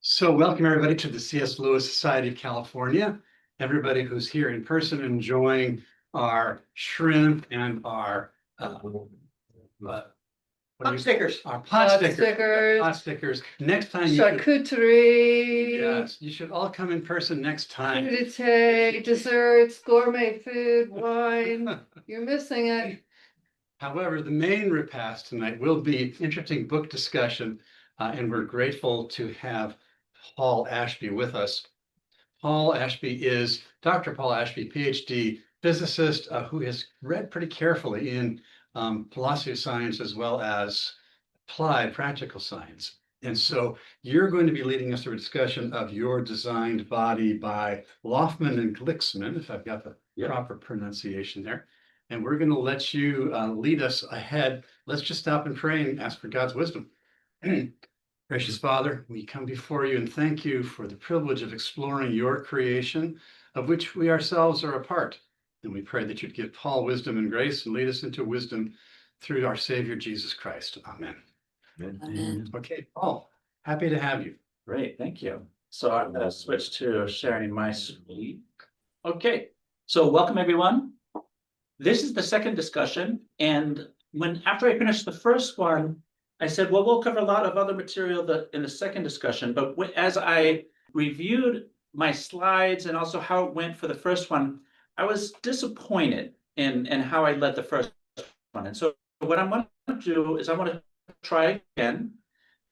So welcome everybody to the C.S. Lewis Society of California. Everybody who's here in person enjoying our shrimp and our Pot stickers. Our Pot stickers. stickers. Pot stickers. Next time you should, Charcuterie, yes, you should all come in person next time. crudité, desserts, gourmet food, wine. You're missing it. However, the main repast tonight will be interesting book discussion, and we're grateful to have Paul Ashby with us. Paul Ashby is Dr. Paul Ashby, Ph.D. physicist who has read pretty carefully in philosophy of science as well as applied practical science. And so you're going to be leading us through a discussion of Your Designed Body by Laufmann and Glicksman, if I've got the proper pronunciation there. And we're going to let you lead us ahead. Let's just stop and pray and ask for God's wisdom. Gracious Father, we come before you and thank you for the privilege of exploring your creation, of which we ourselves are a part. And we pray that you'd give Paul wisdom and grace and lead us into wisdom through our Savior, Jesus Christ. Amen. Amen. Okay, Paul, happy to have you. Great, thank you. So I'm going to switch to sharing my screen. Okay, so welcome everyone. This is the second discussion, and after I finished the first one, I said, well, we'll cover a lot of other material in the second discussion, but as I reviewed my slides and also how it went for the first one, I was disappointed in how I led the first one. And so what I'm going to do is I want to try again.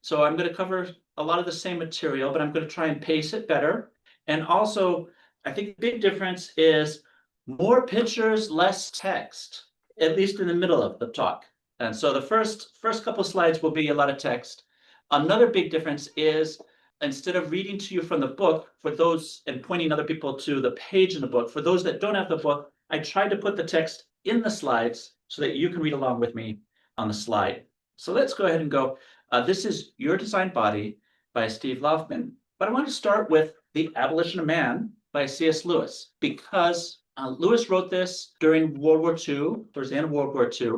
So I'm going to cover a lot of the same material, but I'm going to try and pace it better. And also, I think the big difference is more pictures, less text, at least in the middle of the talk. And so the first couple of slides will be a lot of text. Another big difference is instead of reading to you from the book for those and pointing other people to the page in the book, for those that don't have the book, I tried to put the text in the slides so that you can read along with me on the slide. So let's go ahead and go. This is Your Designed Body by Steve Laufmann. But I want to start with The Abolition of Man by C.S. Lewis, because Lewis wrote this during World War II, towards the end of World War II.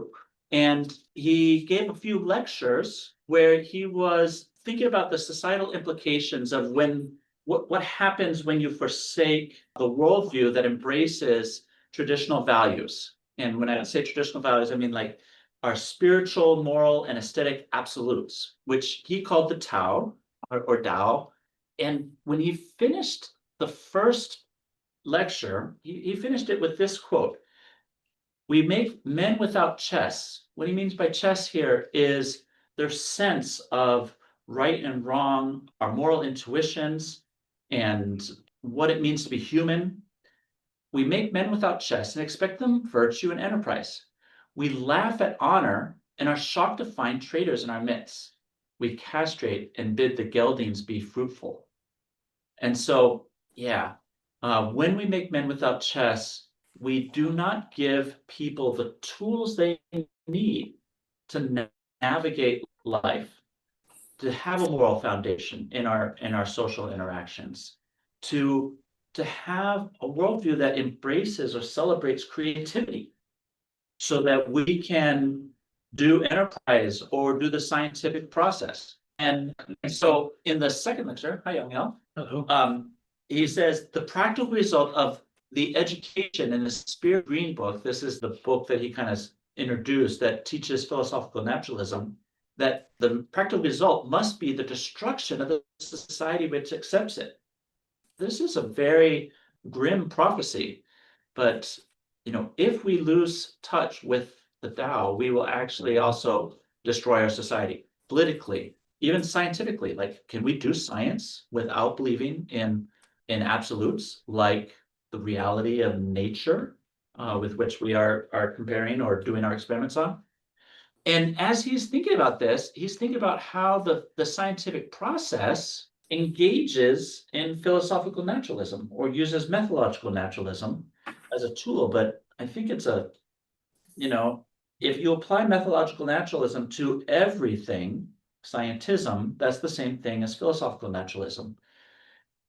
And he gave a few lectures where he was thinking about the societal implications of what happens when you forsake the worldview that embraces traditional values. And when I say traditional values, I mean like our spiritual, moral, and aesthetic absolutes, which he called the Tao or Tao. And when he finished the first lecture, he finished it with this quote: "We make men without chess." What he means by chess here is their sense of right and wrong, our moral intuitions, and what it means to be human. "We make men without chess and expect them virtue and enterprise. We laugh at honor and are shocked to find traitors in our midst. We castrate and bid the geldings be fruitful." And so, when we make men without chess, we do not give people the tools they need to navigate life, to have a moral foundation in our social interactions, to have a worldview that embraces or celebrates creativity, so that we can do enterprise or do the scientific process. And so in the second lecture, hi, Young. Hello. He says the practical result of the education in the Spear Green book, this is the book that he kind of introduced that teaches philosophical naturalism, that the practical result must be the destruction of the society which accepts it. This is a very grim prophecy, but if we lose touch with the Tao, we will actually also destroy our society politically, even scientifically. Like, can we do science without believing in absolutes like the reality of nature with which we are comparing or doing our experiments on? And as he's thinking about this, he's thinking about how the scientific process engages in philosophical naturalism or uses methodological naturalism as a tool. But I think it's if you apply methodological naturalism to everything, scientism, that's the same thing as philosophical naturalism.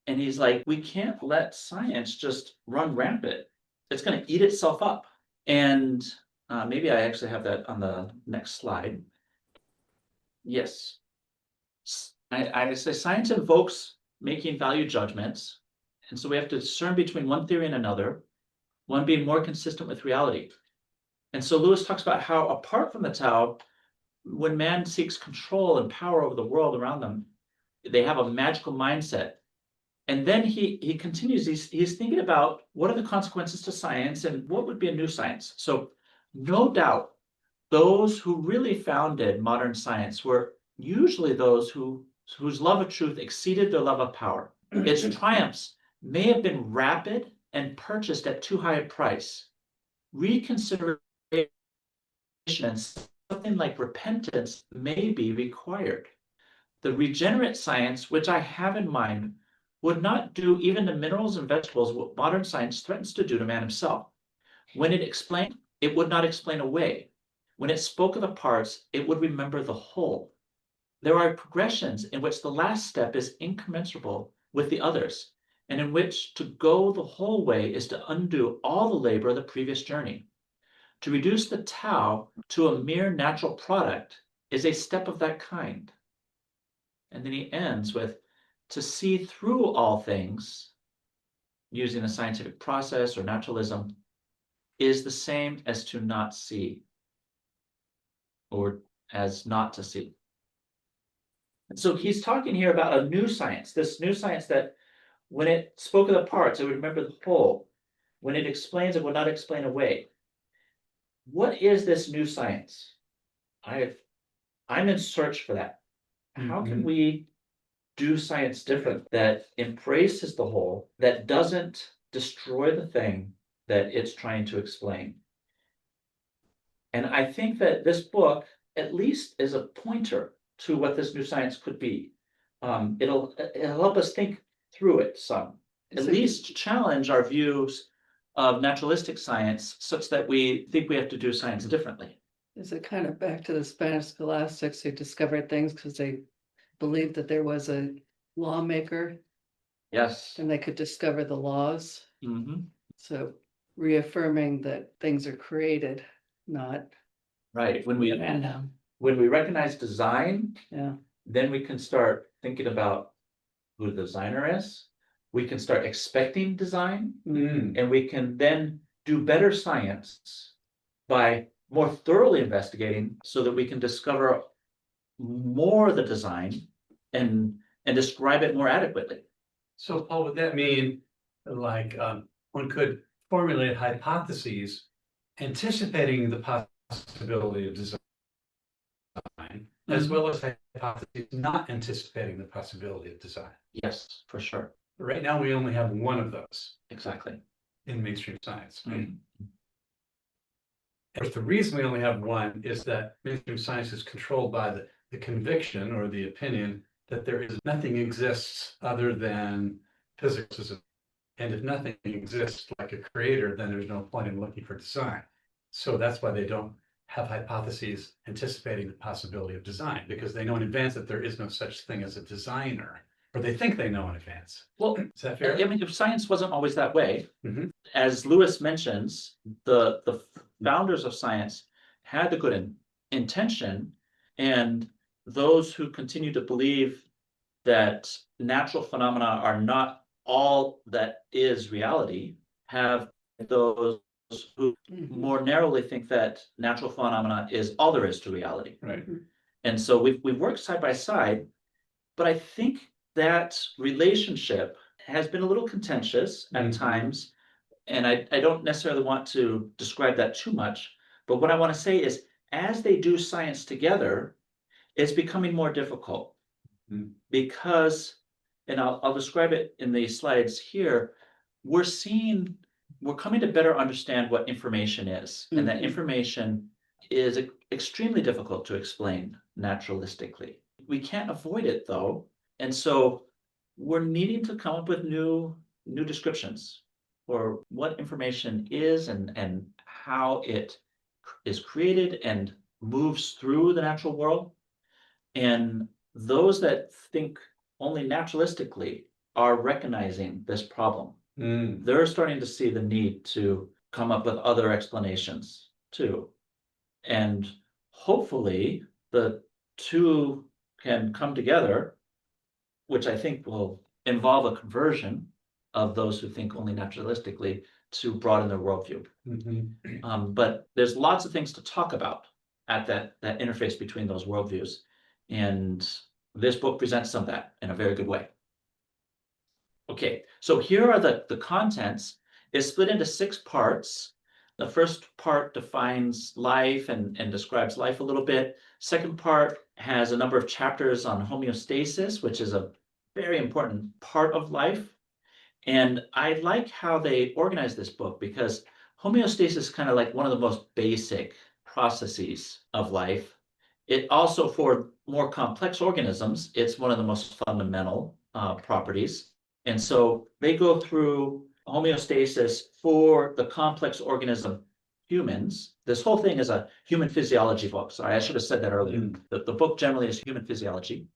And he's like, we can't let science just run rampant. It's going to eat itself up. And maybe I actually have that on the next slide. Yes. I say science invokes making value judgments. And so we have to discern between one theory and another, one being more consistent with reality. And so Lewis talks about how apart from the Tao, when man seeks control and power over the world around them, they have a magical mindset. And then he continues, he's thinking about what are the consequences to science and what would be a new science. So no doubt, those who really founded modern science were usually those whose love of truth exceeded their love of power. Its triumphs may have been rapid and purchased at too high a price. Reconsideration and something like repentance may be required. The regenerate science, which I have in mind, would not do even to minerals and vegetables what modern science threatens to do to man himself. When it explained, it would not explain away. When it spoke of the parts, it would remember the whole. There are progressions in which the last step is incommensurable with the others, and in which to go the whole way is to undo all the labor of the previous journey. To reduce the Tao to a mere natural product is a step of that kind. And then he ends with, to see through all things, using a scientific process or naturalism, is the same as to not see, or as not to see. And so he's talking here about a new science, this new science that when it spoke of the parts, it would remember the whole. When it explains, it would not explain away. What is this new science? I'm in search for that. How can we do science different that embraces the whole, that doesn't destroy the thing that it's trying to explain? And I think that this book at least is a pointer to what this new science could be. It'll help us think through it some, at least challenge our views of naturalistic science such that we think we have to do science differently. Is it kind of back to the Spanish scholastics who discovered things because they believed that there was a lawmaker Yes. and they could discover the laws? Mhm. So reaffirming that things are created, not Right. When we random. recognize design, Yeah. then we can start thinking about who the designer is. We can start expecting design, and we can then do better science by more thoroughly investigating so that we can discover more of the design and describe it more adequately. So Paul, would that mean like one could formulate hypotheses anticipating the possibility of design, as well as hypotheses not anticipating the possibility of design? Yes, for sure. Right now, we only have one of those Exactly. in mainstream science. But the reason we only have one is that mainstream science is controlled by the conviction or the opinion that there is nothing exists other than physics. And if nothing exists like a creator, then there's no point in looking for design. So that's why they don't have hypotheses anticipating the possibility of design, because they know in advance that there is no such thing as a designer, or they think they know in advance. Well, Is that fair? I mean, if science wasn't always that way, Mhm. as Lewis mentions, the founders of science had the good intention, and those who continue to believe that natural phenomena are not all that is reality have those who more narrowly think that natural phenomena is all there is to reality. Right. And so we've worked side by side, but I think that relationship has been a little contentious at times. And I don't necessarily want to describe that too much, but what I want to say is as they do science together, it's becoming more difficult because, and I'll describe it in the slides here, we're coming to better understand what information is, and that information is extremely difficult to explain naturalistically. We can't avoid it though, and so we're needing to come up with new descriptions for what information is and how it is created and moves through the natural world. And those that think only naturalistically are recognizing this problem. They're starting to see the need to come up with other explanations too. And hopefully the two can come together which I think will involve a conversion of those who think only naturalistically to broaden their worldview. But there's lots of things to talk about at that interface between those worldviews. And this book presents some of that in a very good way. Okay, so here are the contents. It's split into 6 parts. The first part defines life and describes life a little bit. Second part has a number of chapters on homeostasis, which is a very important part of life. And I like how they organize this book because homeostasis is kind of like one of the most basic processes of life. It also, for more complex organisms, it's one of the most fundamental properties. And so they go through homeostasis for the complex organism humans. This whole thing is a human physiology book. Sorry, I should have said that earlier. The book generally is human physiology.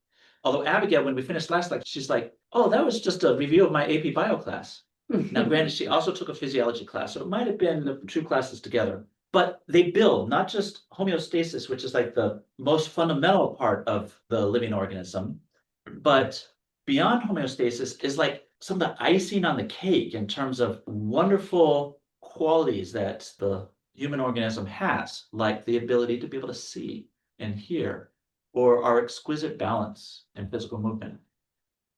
Although Abigail, when we finished last lecture, she's like, oh, that was just a review of my AP Bio class. Now, granted, she also took a physiology class, so it might have been the 2 classes together. But they build not just homeostasis, which is like the most fundamental part of the living organism, but beyond homeostasis is like some of the icing on the cake in terms of wonderful qualities that the human organism has, like the ability to be able to see and hear, or our exquisite balance and physical movement.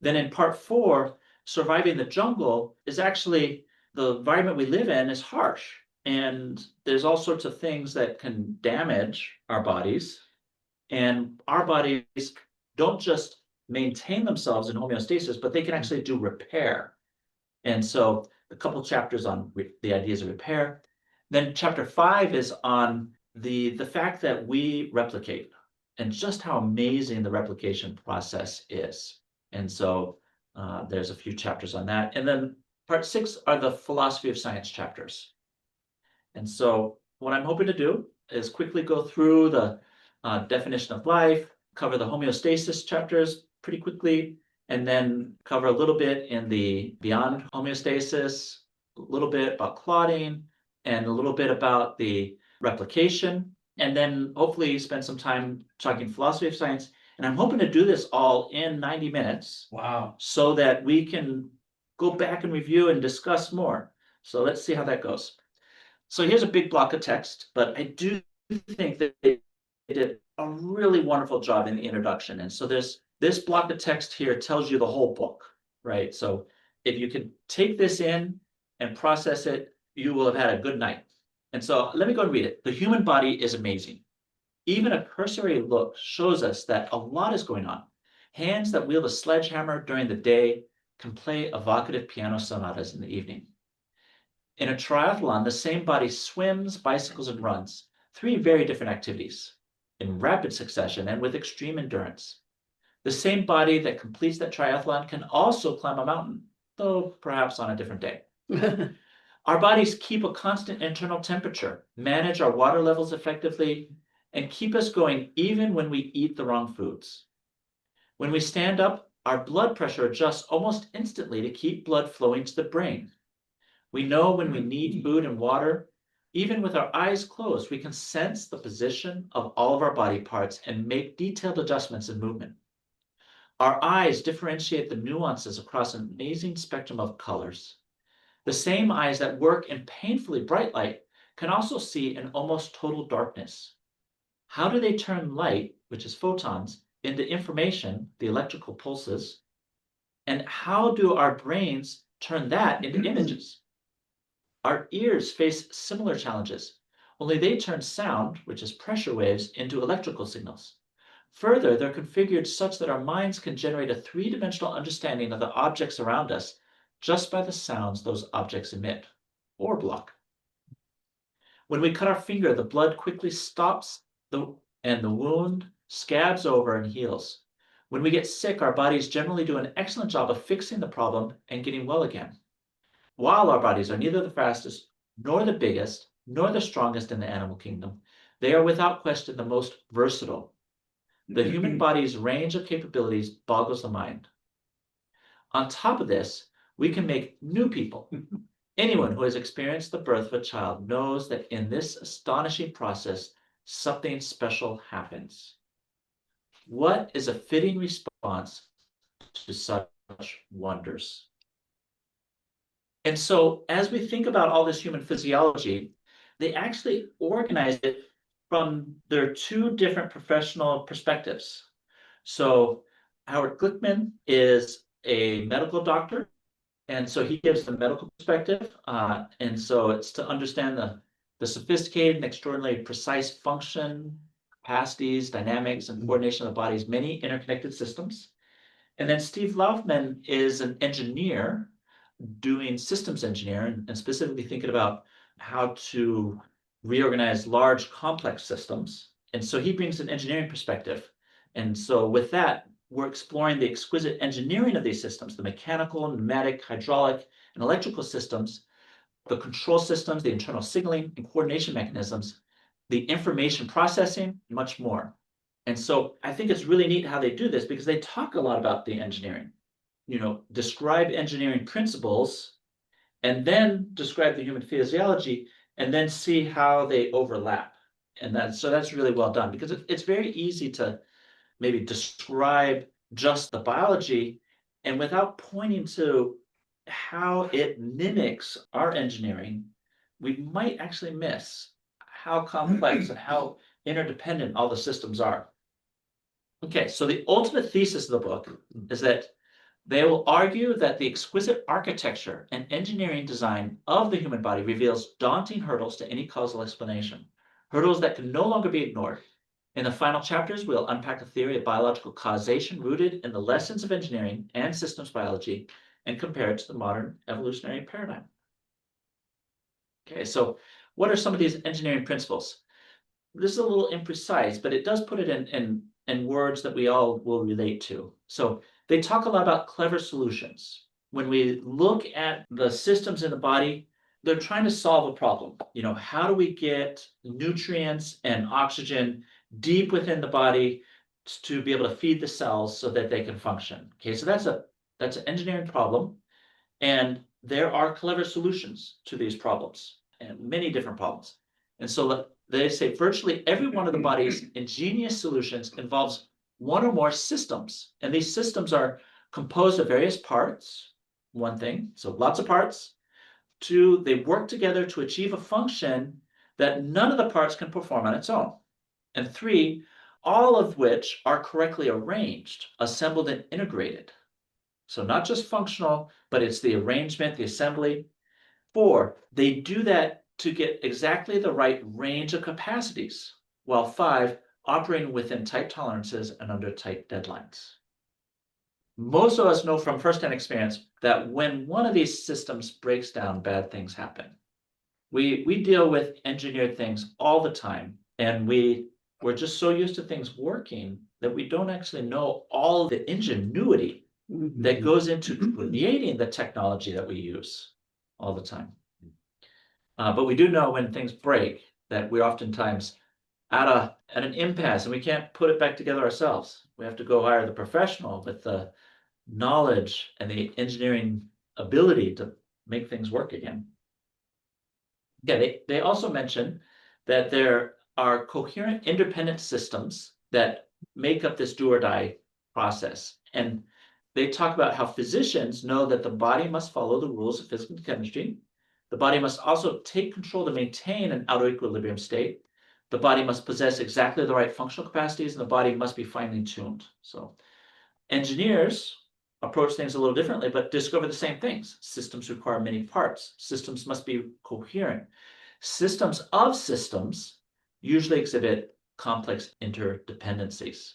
Then in part 4, surviving the jungle is actually the environment we live in is harsh. And there's all sorts of things that can damage our bodies. And our bodies don't just maintain themselves in homeostasis, but they can actually do repair. And so a couple chapters on the ideas of repair. Then chapter 5 is on the fact that we replicate and just how amazing the replication process is. And so there's a few chapters on that. And then part 6 are the philosophy of science chapters. And so what I'm hoping to do is quickly go through the definition of life, cover the homeostasis chapters pretty quickly, and then cover a little bit in the beyond homeostasis, a little bit about clotting, and a little bit about the replication, and then hopefully spend some time talking philosophy of science. And I'm hoping to do this all in 90 minutes. Wow. So that we can go back and review and discuss more. So let's see how that goes. So here's a big block of text, but I do think that they did a really wonderful job in the introduction. And so this block of text here tells you the whole book, right? So if you can take this in and process it, you will have had a good night. And so let me go and read it. The human body is amazing. Even a cursory look shows us that a lot is going on. Hands that wield a sledgehammer during the day can play evocative piano sonatas in the evening. In a triathlon, the same body swims, bicycles, and runs, 3 very different activities, in rapid succession and with extreme endurance. The same body that completes that triathlon can also climb a mountain, though perhaps on a different day. Our bodies keep a constant internal temperature, manage our water levels effectively, and keep us going even when we eat the wrong foods. When we stand up, our blood pressure adjusts almost instantly to keep blood flowing to the brain. We know when we need food and water. Even with our eyes closed, we can sense the position of all of our body parts and make detailed adjustments in movement. Our eyes differentiate the nuances across an amazing spectrum of colors. The same eyes that work in painfully bright light can also see in almost total darkness. How do they turn light, which is photons, into information, the electrical pulses? And how do our brains turn that into images? Our ears face similar challenges, only they turn sound, which is pressure waves, into electrical signals. Further, they're configured such that our minds can generate a 3-dimensional understanding of the objects around us just by the sounds those objects emit or block. When we cut our finger, the blood quickly stops and the wound scabs over and heals. When we get sick, our bodies generally do an excellent job of fixing the problem and getting well again. While our bodies are neither the fastest, nor the biggest, nor the strongest in the animal kingdom, they are without question the most versatile. The human body's range of capabilities boggles the mind. On top of this, we can make new people. Anyone who has experienced the birth of a child knows that in this astonishing process, something special happens. What is a fitting response to such wonders. And so as we think about all this human physiology, they actually organize it from their two different professional perspectives. So Howard Glickman is a medical doctor, and so he gives the medical perspective. And so it's to understand the sophisticated and extraordinarily precise function, capacities, dynamics, and coordination of the body's many interconnected systems. And then Steve Laufmann is an engineer doing systems engineering and specifically thinking about how to reorganize large complex systems. And so he brings an engineering perspective. And so with that, we're exploring the exquisite engineering of these systems, the mechanical, pneumatic, hydraulic, and electrical systems, the control systems, the internal signaling and coordination mechanisms, the information processing, much more. And so I think it's really neat how they do this because they talk a lot about the engineering, describe engineering principles, and then describe the human physiology, and then see how they overlap. And that's really well done because it's very easy to maybe describe just the biology and without pointing to how it mimics our engineering, we might actually miss how complex and how interdependent all the systems are. Okay, so the ultimate thesis of the book is that they will argue that the exquisite architecture and engineering design of the human body reveals daunting hurdles to any causal explanation, hurdles that can no longer be ignored. In the final chapters, we'll unpack a theory of biological causation rooted in the lessons of engineering and systems biology and compare it to the modern evolutionary paradigm. Okay, so what are some of these engineering principles? This is a little imprecise, but it does put it in words that we all will relate to. So they talk a lot about clever solutions. When we look at the systems in the body, they're trying to solve a problem. How do we get nutrients and oxygen deep within the body to be able to feed the cells so that they can function? Okay, so that's an engineering problem, and there are clever solutions to these problems, and many different problems. And so they say virtually every one of the body's ingenious solutions involves one or more systems, and these systems are composed of various parts. One thing, so lots of parts. Two, they work together to achieve a function that none of the parts can perform on its own. And three, all of which are correctly arranged, assembled, and integrated. So not just functional, but it's the arrangement, the assembly. Four, they do that to get exactly the right range of capacities, while five, operating within tight tolerances and under tight deadlines. Most of us know from firsthand experience that when one of these systems breaks down, bad things happen. We deal with engineered things all the time, and we're just so used to things working that we don't actually know all the ingenuity that goes into creating the technology that we use all the time. But we do know when things break that we're oftentimes at an impasse and we can't put it back together ourselves. We have to go hire the professional with the knowledge and the engineering ability to make things work again. Yeah, they also mention that there are coherent independent systems that make up this do or die process. And they talk about how physicians know that the body must follow the rules of physical chemistry. The body must also take control to maintain an outer equilibrium state. The body must possess exactly the right functional capacities, and the body must be finely tuned. So engineers approach things a little differently, but discover the same things. Systems require many parts. Systems must be coherent. Systems of systems usually exhibit complex interdependencies.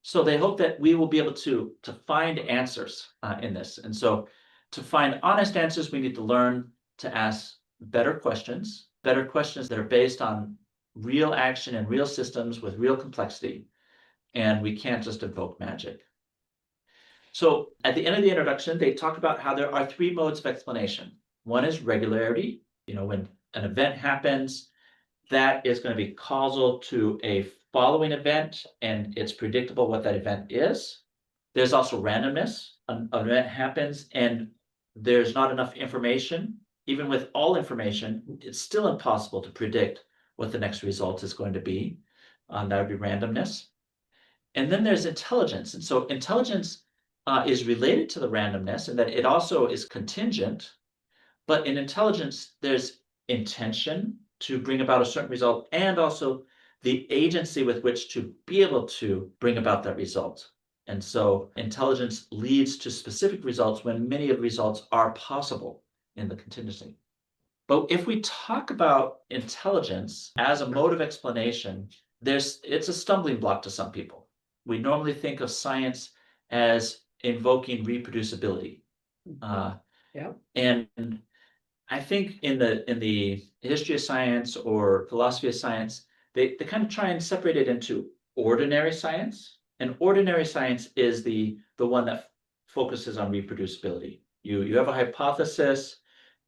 So they hope that we will be able to find answers in this. And so to find honest answers, we need to learn to ask better questions that are based on real action and real systems with real complexity. And we can't just invoke magic. So at the end of the introduction, they talk about how there are three modes of explanation. One is regularity. When an event happens, that is going to be causal to a following event, and it's predictable what that event is. There's also randomness. An event happens, and there's not enough information. Even with all information, it's still impossible to predict what the next result is going to be. That would be randomness. And then there's intelligence. And so intelligence is related to the randomness in that it also is contingent. But in intelligence, there's intention to bring about a certain result and also the agency with which to be able to bring about that result. And so intelligence leads to specific results when many of the results are possible in the contingency. But if we talk about intelligence as a mode of explanation, it's a stumbling block to some people. We normally think of science as invoking reproducibility. Yeah. And I think in the history of science or philosophy of science, they kind of try and separate it into ordinary science. And ordinary science is the one that focuses on reproducibility. You have a hypothesis,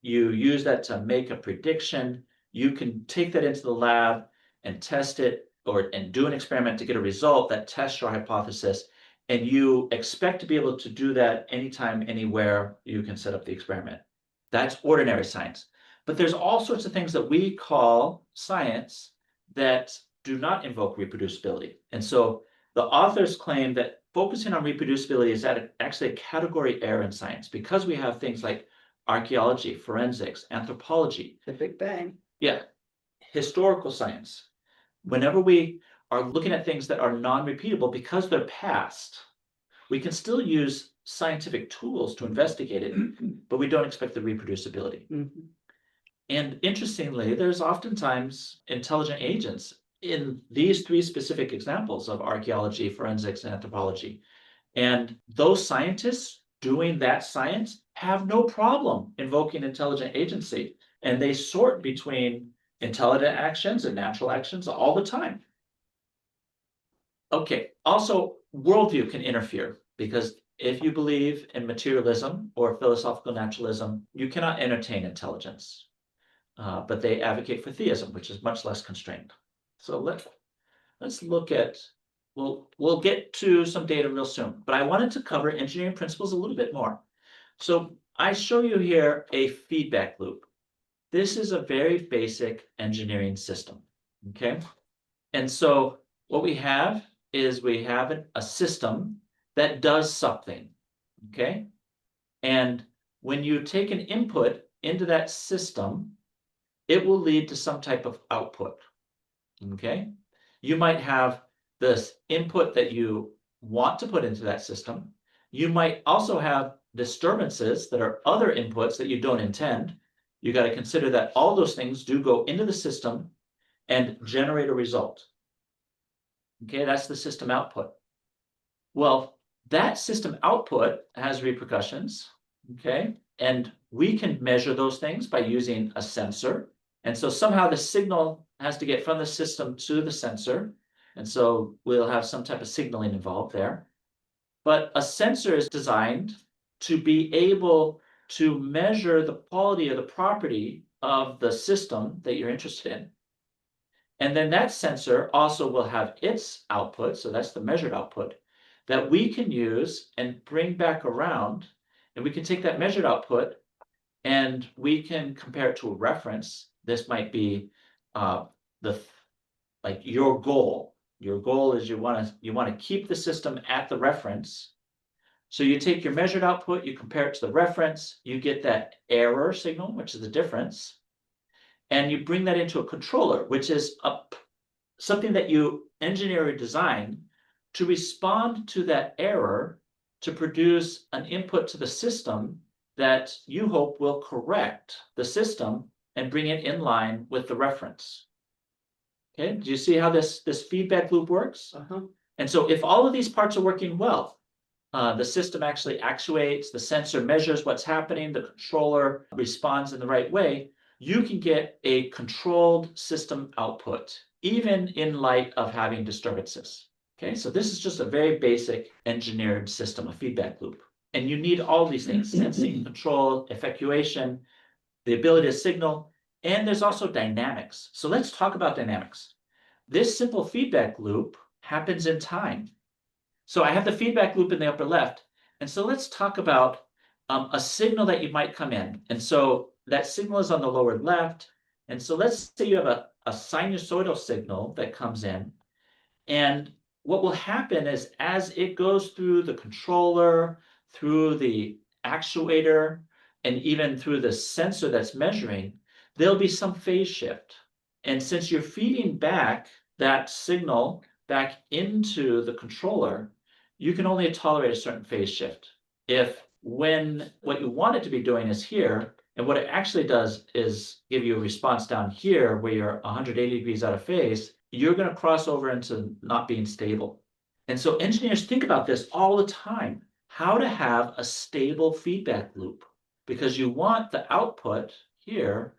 you use that to make a prediction, you can take that into the lab and test it and do an experiment to get a result that tests your hypothesis. And you expect to be able to do that anytime, anywhere you can set up the experiment. That's ordinary science. But there's all sorts of things that we call science that do not invoke reproducibility. And so the authors claim that focusing on reproducibility is actually a category error in science because we have things like archaeology, forensics, anthropology. The Big Bang. Yeah, historical science. Whenever we are looking at things that are non-repeatable because they're past, we can still use scientific tools to investigate it, but we don't expect the reproducibility. Mhm. And interestingly, there's oftentimes intelligent agents in these three specific examples of archaeology, forensics, and anthropology. And those scientists doing that science have no problem invoking intelligent agency. And they sort between intelligent actions and natural actions all the time. Okay, also worldview can interfere because if you believe in materialism or philosophical naturalism, you cannot entertain intelligence. But they advocate for theism, which is much less constrained. So let's look at, we'll get to some data real soon, but I wanted to cover engineering principles a little bit more. So I show you here a feedback loop. This is a very basic engineering system, okay? And so what we have is we have a system that does something, okay? And when you take an input into that system, it will lead to some type of output, okay? You might have this input that you want to put into that system. You might also have disturbances that are other inputs that you don't intend. You got to consider that all those things do go into the system and generate a result. Okay, that's the system output. Well, that system output has repercussions, okay? And we can measure those things by using a sensor. And so somehow the signal has to get from the system to the sensor. And so we'll have some type of signaling involved there. But a sensor is designed to be able to measure the quality or the property of the system that you're interested in. And then that sensor also will have its output, so that's the measured output, that we can use and bring back around. And we can take that measured output and we can compare it to a reference. This might be like your goal. Your goal is you want to keep the system at the reference. So you take your measured output, you compare it to the reference, you get that error signal, which is the difference. And you bring that into a controller, which is something that you engineer or design to respond to that error to produce an input to the system that you hope will correct the system and bring it in line with the reference. Okay, do you see how this feedback loop works? And so if all of these parts are working well, the system actually actuates, the sensor measures what's happening, the controller responds in the right way, you can get a controlled system output, even in light of having disturbances. Okay, so this is just a very basic engineered system, a feedback loop. And you need all these things, sensing, control, effectuation, the ability to signal, and there's also dynamics. So let's talk about dynamics. This simple feedback loop happens in time. So I have the feedback loop in the upper left. And so let's talk about a signal that you might come in. And so that signal is on the lower left. And so let's say you have a sinusoidal signal that comes in. And what will happen is as it goes through the controller, through the actuator, and even through the sensor that's measuring, there'll be some phase shift. And since you're feeding back that signal back into the controller, you can only tolerate a certain phase shift. If when what you want it to be doing is here, and what it actually does is give you a response down here where you're 180 degrees out of phase, you're going to cross over into not being stable. And so engineers think about this all the time, how to have a stable feedback loop, because you want the output here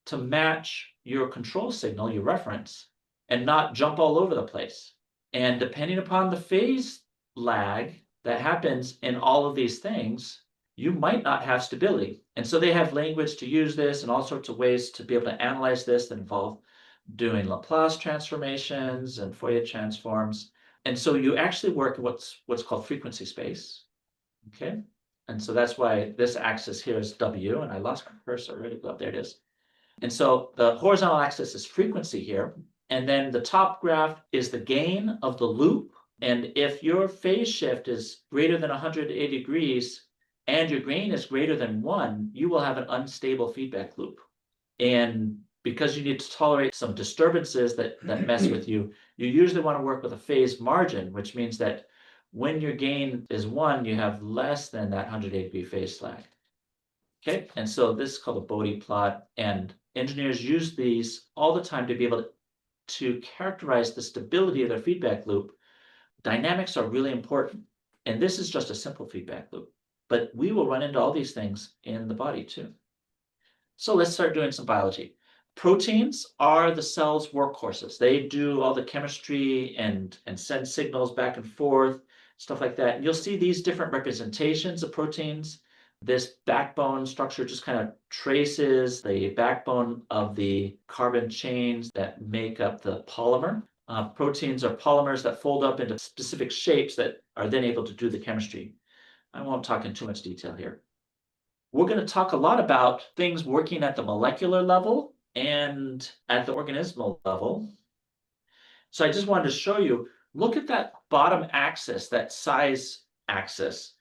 to match your control signal, your reference, and not jump all over the place. And depending upon the phase lag that happens in all of these things, you might not have stability. And so they have language to use this and all sorts of ways to be able to analyze this that involve doing Laplace transformations and Fourier transforms. And so you actually work in what's called frequency space. Okay. And so that's why this axis here is W, and I lost my cursor already. Oh, there it is. And so the horizontal axis is frequency here. And then the top graph is the gain of the loop. And if your phase shift is greater than 180 degrees and your gain is greater than 1, you will have an unstable feedback loop. And because you need to tolerate some disturbances that mess with you, you usually want to work with a phase margin, which means that when your gain is 1, you have less than that 180-degree phase lag. Okay, and so this is called a Bode plot, and engineers use these all the time to be able to characterize the stability of their feedback loop. Dynamics are really important, and this is just a simple feedback loop, but we will run into all these things in the body too. So let's start doing some biology. Proteins are the cell's workhorses. They do all the chemistry and send signals back and forth, stuff like that. And you'll see these different representations of proteins. This backbone structure just kind of traces the backbone of the carbon chains that make up the polymer. Proteins are polymers that fold up into specific shapes that are then able to do the chemistry. I won't talk in too much detail here. We're going to talk a lot about things working at the molecular level and at the organismal level. So I just wanted to show you, look at that bottom axis, that size axis.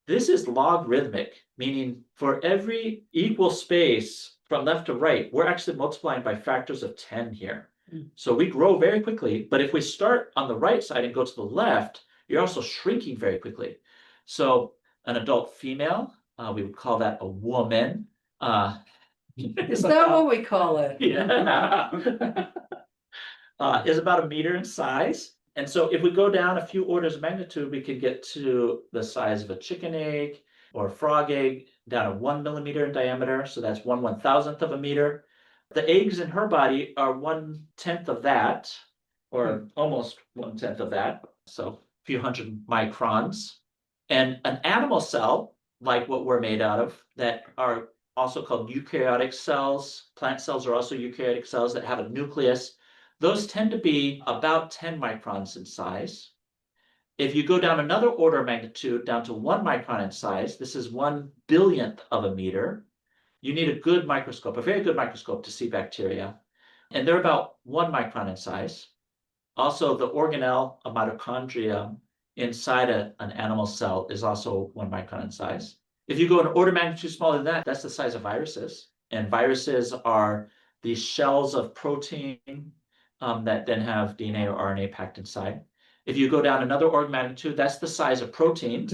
This is logarithmic, meaning for every equal space from left to right, we're actually multiplying by factors of 10 here. So we grow very quickly, but if we start on the right side and go to the left, you're also shrinking very quickly. So an adult female, we would call that a woman. Is that what we call it? Yeah. Is about 1 meter in size. And so if we go down a few orders of magnitude, we could get to the size of a chicken egg or a frog egg down to 1 millimeter in diameter. So that's 1/1000th of a meter. The eggs in her body are 1/10 of that, or almost 1/10 of that. So a few hundred microns. And an animal cell, like what we're made out of, that are also called eukaryotic cells. Plant cells are also eukaryotic cells that have a nucleus. Those tend to be about 10 microns in size. If you go down another order of magnitude, down to 1 micron in size, this is 1/1000th of a meter. You need a good microscope, a very good microscope to see bacteria. And they're about 1 micron in size. Also, the organelle, a mitochondria, inside an animal cell is also 1 micron in size. If you go an order of magnitude smaller than that, that's the size of viruses. And viruses are these shells of protein that then have DNA or RNA packed inside. If you go down another order of magnitude, that's the size of protein.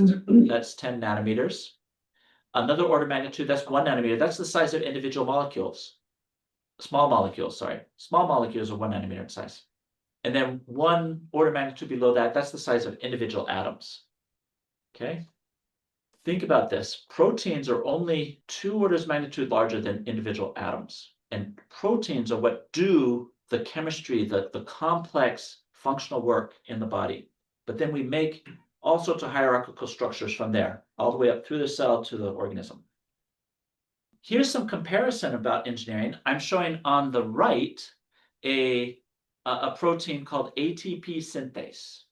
That's 10 nanometers. Another order of magnitude, that's 1 nanometer. That's the size of individual molecules. Small molecules, sorry. Small molecules are 1 nanometer in size. And then 1 order of magnitude below that, that's the size of individual atoms. Okay? Think about this. Proteins are only 2 orders of magnitude larger than individual atoms. And proteins are what do the chemistry, the complex functional work in the body. But then we make all sorts of hierarchical structures from there, all the way up through the cell to the organism. Here's some comparison about engineering. I'm showing on the right a protein called ATP synthase.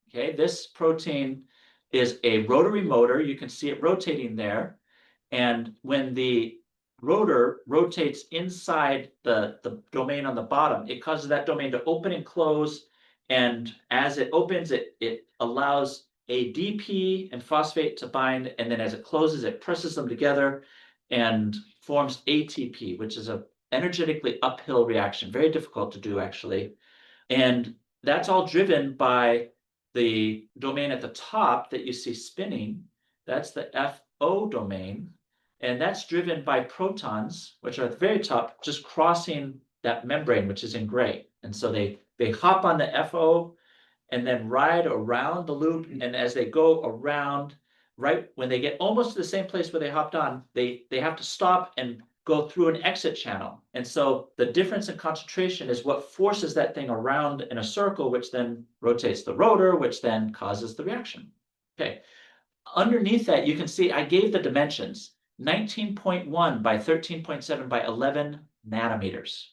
Okay, this protein is a rotary motor. You can see it rotating there. And when the rotor rotates inside the domain on the bottom, it causes that domain to open and close And as it opens, it allows ADP and phosphate to bind, and then as it closes, it presses them together and forms ATP, which is a energetically uphill reaction, very difficult to do actually. And that's all driven by the domain at the top that you see spinning. That's the FO domain. And that's driven by protons, which are at the very top, just crossing that membrane, which is in gray. And so they hop on the FO and then ride around the loop. And as they go around, right when they get almost to the same place where they hopped on, they have to stop and go through an exit channel. And so the difference in concentration is what forces that thing around in a circle, which then rotates the rotor, which then causes the reaction. Okay. Underneath that, you can see I gave the dimensions 19.1 by 13.7 by 11 nanometers.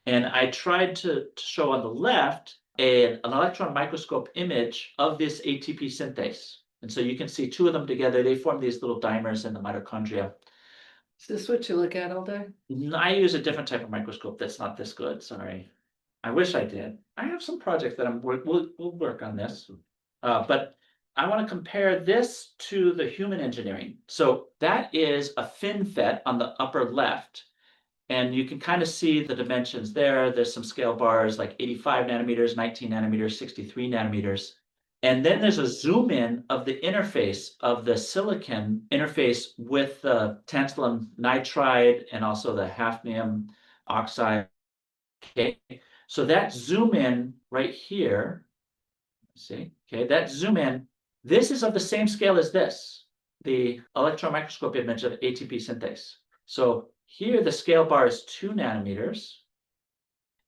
And I tried to show on the left an electron microscope image of this ATP synthase. And so you can see two of them together. They form these little dimers in the mitochondria. Is this what you look at all day? I use a different type of microscope that's not this good, sorry. I wish I did. I have some projects that we'll work on this. But I want to compare this to the human engineering. So that is a FinFET on the upper left. And you can kind of see the dimensions there. There's some scale bars like 85 nanometers, 19 nanometers, 63 nanometers. And then there's a zoom in of the interface of the silicon interface with the tantalum nitride and also the hafnium oxide. Okay, so that zoom in right here, see, okay, that zoom in, this is of the same scale as this, the electron microscope image of ATP synthase. So here the scale bar is 2 nanometers,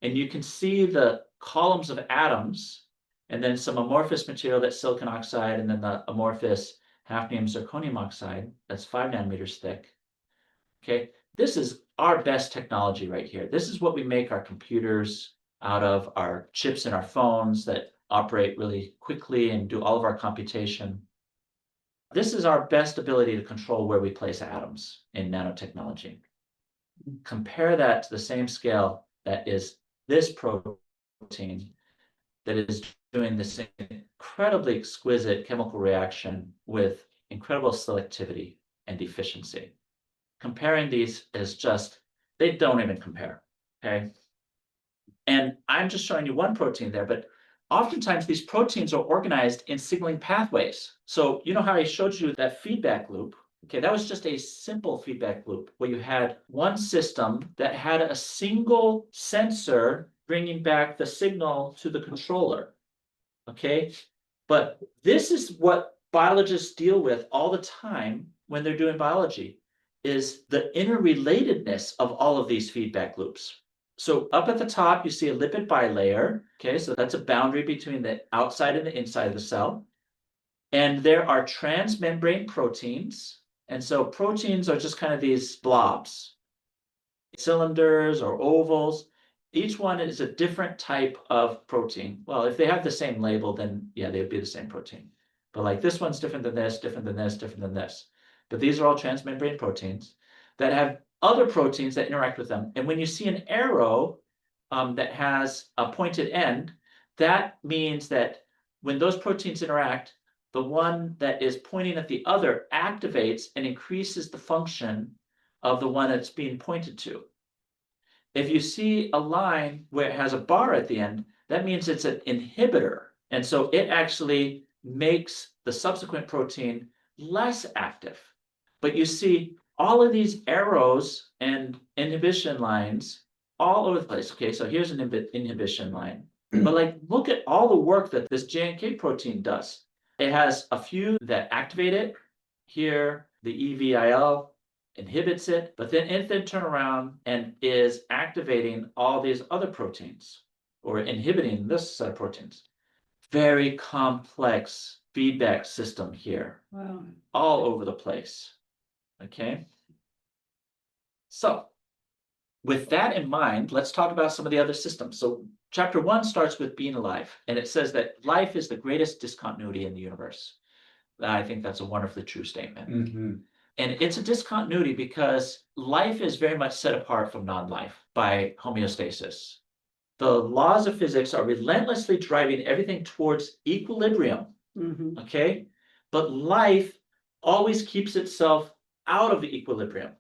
and you can see the columns of atoms, and then some amorphous material that's silicon oxide, and then the amorphous hafnium zirconium oxide that's 5 nanometers thick. Okay, this is our best technology right here. This is what we make our computers out of, our chips in our phones that operate really quickly and do all of our computation. This is our best ability to control where we place atoms in nanotechnology. Compare that to the same scale that is this protein that is doing this incredibly exquisite chemical reaction with incredible selectivity and efficiency. Comparing these is just, they don't even compare, okay? And I'm just showing you one protein there, but oftentimes these proteins are organized in signaling pathways. So you know how I showed you that feedback loop? Okay, that was just a simple feedback loop where you had one system that had a single sensor bringing back the signal to the controller, okay? But this is what biologists deal with all the time when they're doing biology, is the interrelatedness of all of these feedback loops. So up at the top, you see a lipid bilayer. Okay, so that's a boundary between the outside and the inside of the cell. And there are transmembrane proteins. And so proteins are just kind of these blobs, cylinders or ovals. Each one is a different type of protein. Well, if they have the same label, then yeah, they would be the same protein. But like this one's different than this, different than this, different than this. But these are all transmembrane proteins that have other proteins that interact with them. And when you see an arrow that has a pointed end, that means that when those proteins interact, the one that is pointing at the other activates and increases the function of the one that's being pointed to. If you see a line where it has a bar at the end, that means it's an inhibitor. And so it actually makes the subsequent protein less active. But you see all of these arrows and inhibition lines all over the place. Okay, so here's an inhibition line. But like, look at all the work that this JNK protein does. It has a few that activate it. Here, the EVIL inhibits it, but then it then turn around and is activating all these other proteins or inhibiting this set of proteins. Very complex feedback system here. Wow. All over the place. Okay. So with that in mind, let's talk about some of the other systems. So chapter 1 starts with being alive, and it says that life is the greatest discontinuity in the universe. I think that's a wonderfully true statement. Mm-hmm. And it's a discontinuity because life is very much set apart from non-life by homeostasis. The laws of physics are relentlessly driving everything towards equilibrium, Mhm. okay? But life always keeps itself out of equilibrium.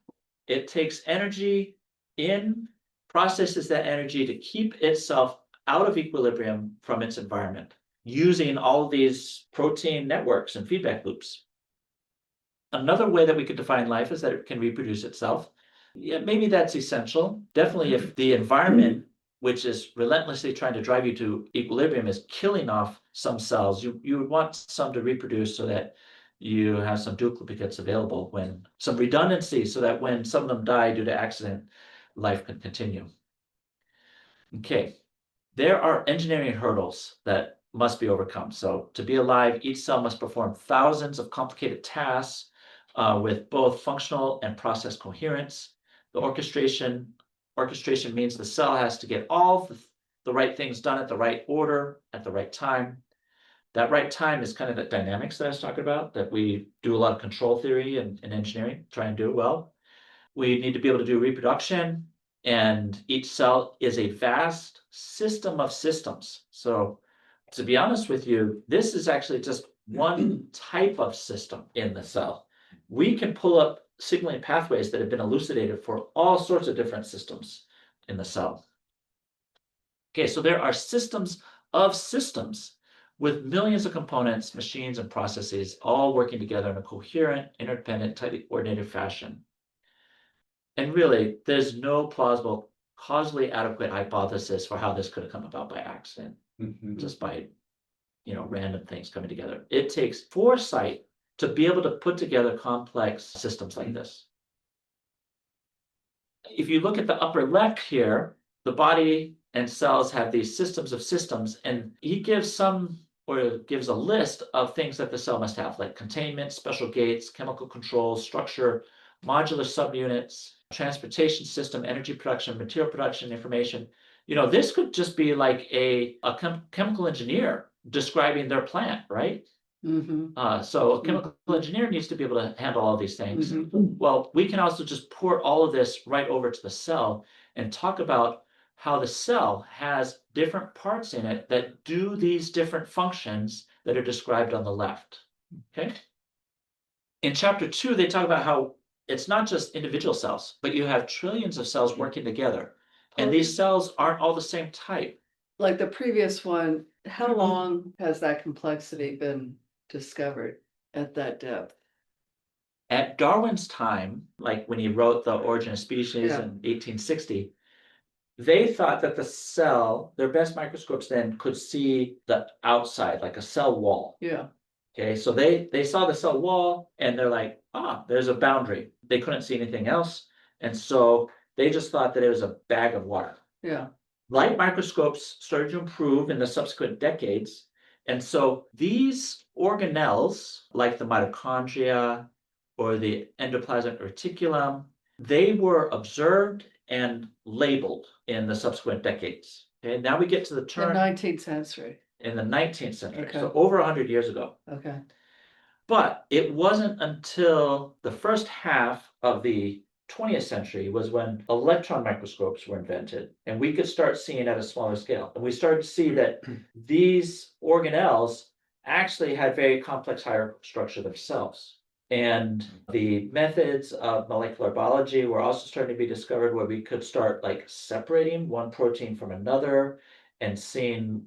It takes energy in, processes that energy to keep itself out of equilibrium from its environment, using all of these protein networks and feedback loops. Another way that we could define life is that it can reproduce itself. Yeah, maybe that's essential. Definitely, if the environment, which is relentlessly trying to drive you to equilibrium, is killing off some cells, you would want some to reproduce so that you have some duplicates available, when some redundancy, so that when some of them die due to accident, life can continue. Okay, there are engineering hurdles that must be overcome. So to be alive, each cell must perform thousands of complicated tasks with both functional and process coherence. The orchestration means the cell has to get all the right things done at the right order at the right time. That right time is kind of the dynamics that I was talking about, that we do a lot of control theory and engineering, try and do it well. We need to be able to do reproduction, and each cell is a vast system of systems. So to be honest with you, this is actually just one type of system in the cell. We can pull up signaling pathways that have been elucidated for all sorts of different systems in the cell. Okay, so there are systems of systems with millions of components, machines, and processes all working together in a coherent, interdependent, tightly coordinated fashion. And really, there's no plausible, causally adequate hypothesis for how this could have come about by accident, just by, random things coming together. It takes foresight to be able to put together complex systems like this. If you look at the upper left here, the body and cells have these systems of systems, and he gives gives a list of things that the cell must have, like containment, special gates, chemical control, structure, modular subunits, transportation system, energy production, material production, information. This could just be like a chemical engineer describing their plant, right? Mhm. So a chemical engineer needs to be able to handle all these things. Mhm. Well, we can also just port all of this right over to the cell and talk about how the cell has different parts in it that do these different functions that are described on the left. Okay. In chapter 2, they talk about how it's not just individual cells, but you have trillions of cells working together. And these cells aren't all the same type. Like the previous one, how long has that complexity been discovered at that depth? At Darwin's time, like when he wrote The Origin of Species Yeah. in 1860, they thought that the cell, their best microscopes then could see the outside, like a cell wall. Yeah. Okay, so they saw the cell wall and they're like, there's a boundary. They couldn't see anything else. And so they just thought that it was a bag of water. Yeah. Light microscopes started to improve in the subsequent decades. And so these organelles, like the mitochondria or the endoplasmic reticulum, they were observed and labeled in the subsequent decades. Okay, now we get to the The turn 19th century. in the 19th century, Okay. so over 100 years ago. Okay. But it wasn't until the first half of the 20th century was when electron microscopes were invented, and we could start seeing at a smaller scale. And we started to see that these organelles actually had very complex hierarchical structure themselves. And the methods of molecular biology were also starting to be discovered, where we could start like separating one protein from another and seeing,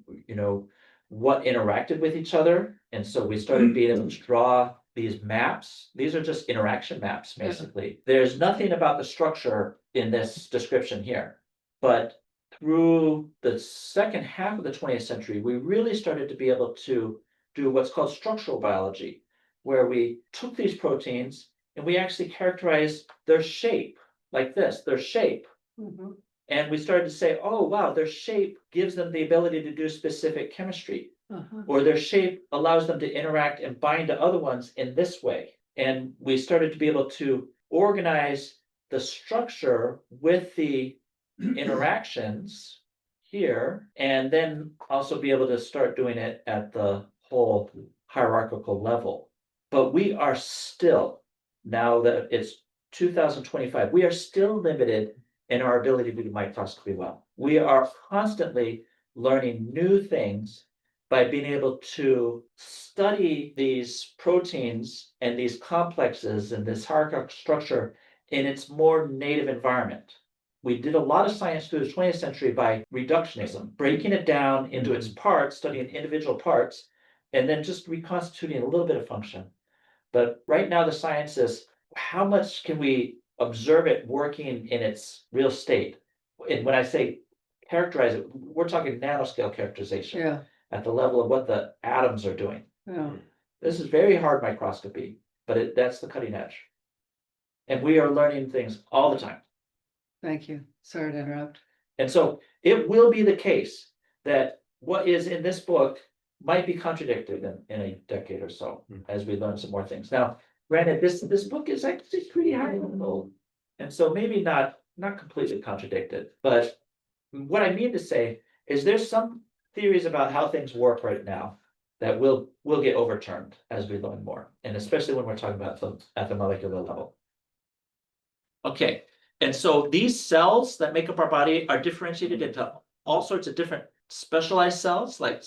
what interacted with each other. And so we started being able to draw these maps. These are just interaction maps, basically. There's nothing about the structure in this description here. But through the second half of the 20th century, we really started to be able to do what's called structural biology, where we took these proteins and we actually characterized their shape, like this, their shape. Mhm. And we started to say, oh, wow, their shape gives them the ability to do specific chemistry, Uh-huh. or their shape allows them to interact and bind to other ones in this way. And we started to be able to organize the structure with the interactions here, and then also be able to start doing it at the whole hierarchical level. But we are still, now that it's 2025, we are still limited in our ability to do microscopy well. We are constantly learning new things by being able to study these proteins and these complexes and this hierarchical structure in its more native environment. We did a lot of science through the 20th century by reductionism, breaking it down into its parts, studying individual parts, and then just reconstituting a little bit of function. But right now, the science is how much can we observe it working in its real state? And when I say characterize it, we're talking nanoscale characterization Yeah, at the level of what the atoms are doing. yeah, This is very hard microscopy, but that's the cutting edge. And we are learning things all the time. thank you. Sorry to interrupt. And so it will be the case that what is in this book might be contradicted in a decade or so as we learn some more things. Now, granted, this book is actually pretty high level, and so maybe not completely contradicted. But what I mean to say is there's some theories about how things work right now that will get overturned as we learn more, and especially when we're talking about at the molecular level. Okay, and so these cells that make up our body are differentiated into all sorts of different specialized cells, like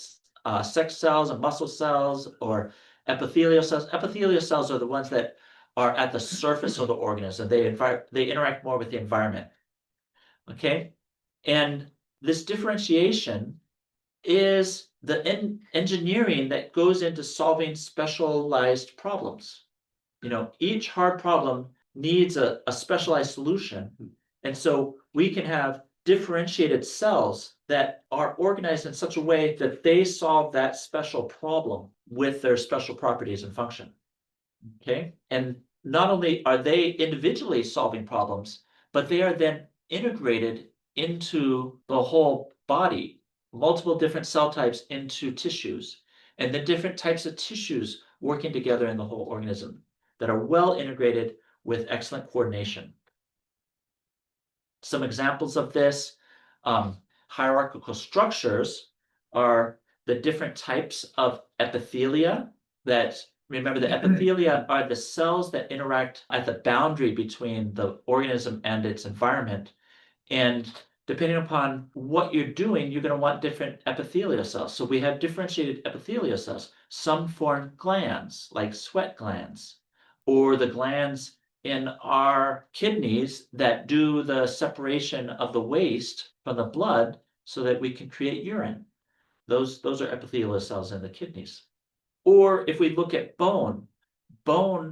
sex cells and muscle cells or epithelial cells. Epithelial cells are the ones that are at the surface of the organism. They interact more with the environment. Okay, and this differentiation is the engineering that goes into solving specialized problems. You know, each hard problem needs a specialized solution. And so we can have differentiated cells that are organized in such a way that they solve that special problem with their special properties and function. Okay, and not only are they individually solving problems, but they are then integrated into the whole body, multiple different cell types into tissues, and the different types of tissues working together in the whole organism that are well integrated with excellent coordination. Some examples of this, hierarchical structures are the different types of epithelia that, remember, the epithelia are the cells that interact at the boundary between the organism and its environment. And depending upon what you're doing, you're going to want different epithelial cells. So we have differentiated epithelial cells. Some form glands, like sweat glands, or the glands in our kidneys that do the separation of the waste from the blood so that we can create urine. Those are epithelial cells in the kidneys. Or if we look at bone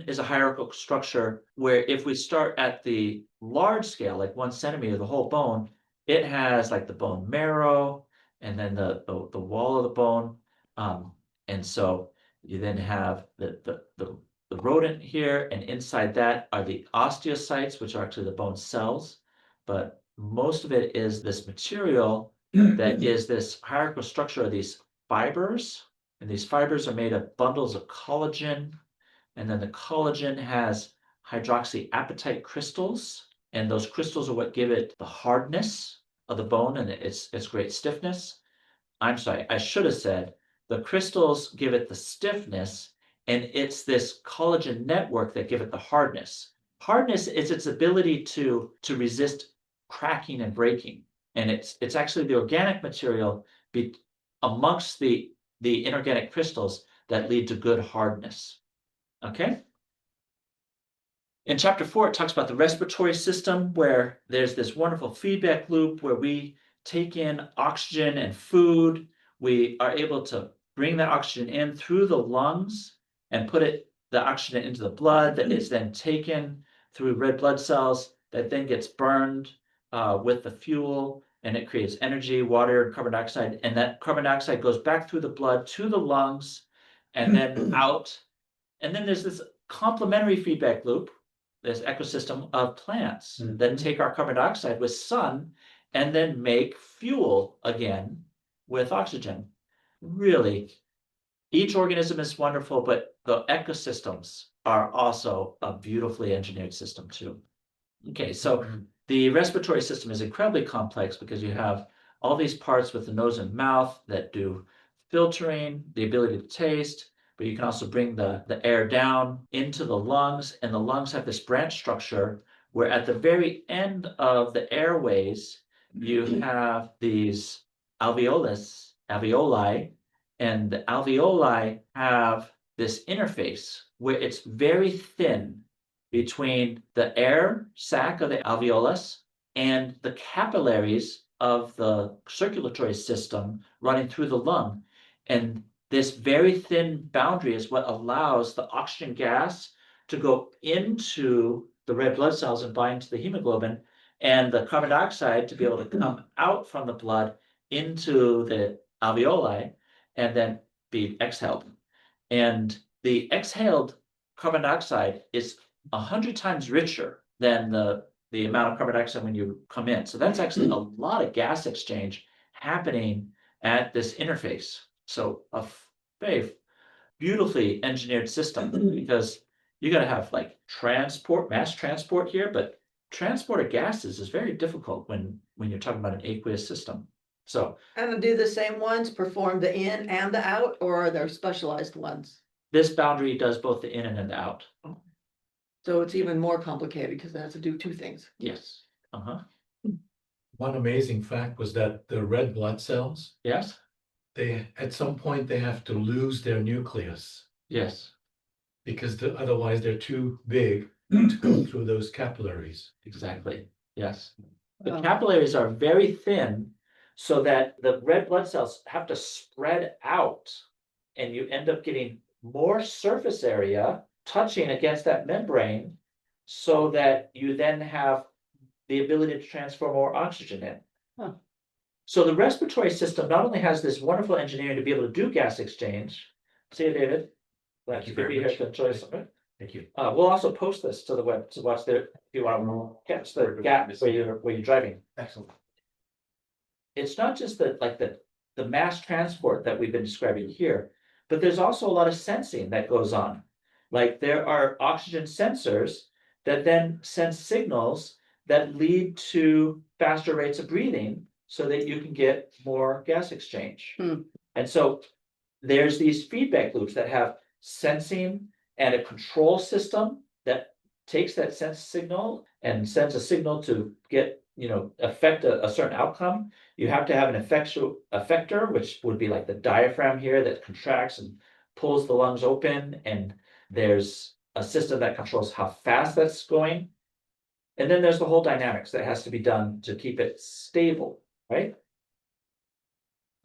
is a hierarchical structure where if we start at the large scale, like 1 centimeter, the whole bone, it has like the bone marrow and then the wall of the bone. And so you then have the rodent here, and inside that are the osteocytes, which are actually the bone cells. But most of it is this material that is this hierarchical structure of these fibers. And these fibers are made of bundles of collagen. And then the collagen has hydroxyapatite crystals. And those crystals are what give it the hardness of the bone and its great stiffness. I'm sorry, I should have said the crystals give it the stiffness, and it's this collagen network that give it the hardness. Hardness is its ability to resist cracking and breaking. And it's actually the organic material amongst the inorganic crystals that lead to good hardness. Okay? In chapter 4, it talks about the respiratory system, where there's this wonderful feedback loop where we take in oxygen and food. We are able to bring that oxygen in through the lungs and put the oxygen into the blood that is then taken through red blood cells that then gets burned with the fuel, and it creates energy, water, and carbon dioxide. And that carbon dioxide goes back through the blood to the lungs and then out. And then there's this complementary feedback loop, this ecosystem of plants that take our carbon dioxide with sun and then make fuel again with oxygen. Really, each organism is wonderful, but the ecosystems are also a beautifully engineered system too. Okay, so the respiratory system is incredibly complex because you have all these parts with the nose and mouth that do filtering, the ability to taste, but you can also bring the air down into the lungs, and the lungs have this branch structure where at the very end of the airways, you have these alveoli, and the alveoli have this interface where it's very thin between the air sac of the alveolus and the capillaries of the circulatory system running through the lung. And this very thin boundary is what allows the oxygen gas to go into the red blood cells and bind to the hemoglobin, and the carbon dioxide to be able to come out from the blood into the alveoli and then be exhaled. And the exhaled carbon dioxide is 100 times richer than the amount of carbon dioxide when you come in. So that's actually a lot of gas exchange happening at this interface. So a very beautifully engineered system, because you gotta have like mass transport here, but transport of gases is very difficult when you're talking about an aqueous system. So And do the same ones perform the in and the out, or are there specialized ones? this boundary does both the in and the out. So it's even more complicated because it has to do two things. Yes. Uh-huh. One amazing fact was that the red blood cells, Yes. at some point, they have to lose their nucleus Yes. because otherwise they're too big to go through those capillaries. Exactly. Yes. The Wow. capillaries are very thin, so that the red blood cells have to spread out, and you end up getting more surface area touching against that membrane, so that you then have the ability to transfer more oxygen in. Huh. So the respiratory system not only has this wonderful engineering to be able to do gas exchange. See you, David. Glad Thank you you could very be here much. to enjoy some of it. Thank you. We'll also post this to the web to watch there if you want to catch the gap where you're driving. Excellent. It's not just the mass transport that we've been describing here, but there's also a lot of sensing that goes on. Like there are oxygen sensors that then send signals that lead to faster rates of breathing so that you can get more gas exchange. Hmm. And so there's these feedback loops that have sensing and a control system that takes that sense signal and sends a signal to get, affect a certain outcome. You have to have an effector, which would be like the diaphragm here that contracts and pulls the lungs open. And there's a system that controls how fast that's going. And then there's the whole dynamics that has to be done to keep it stable, right?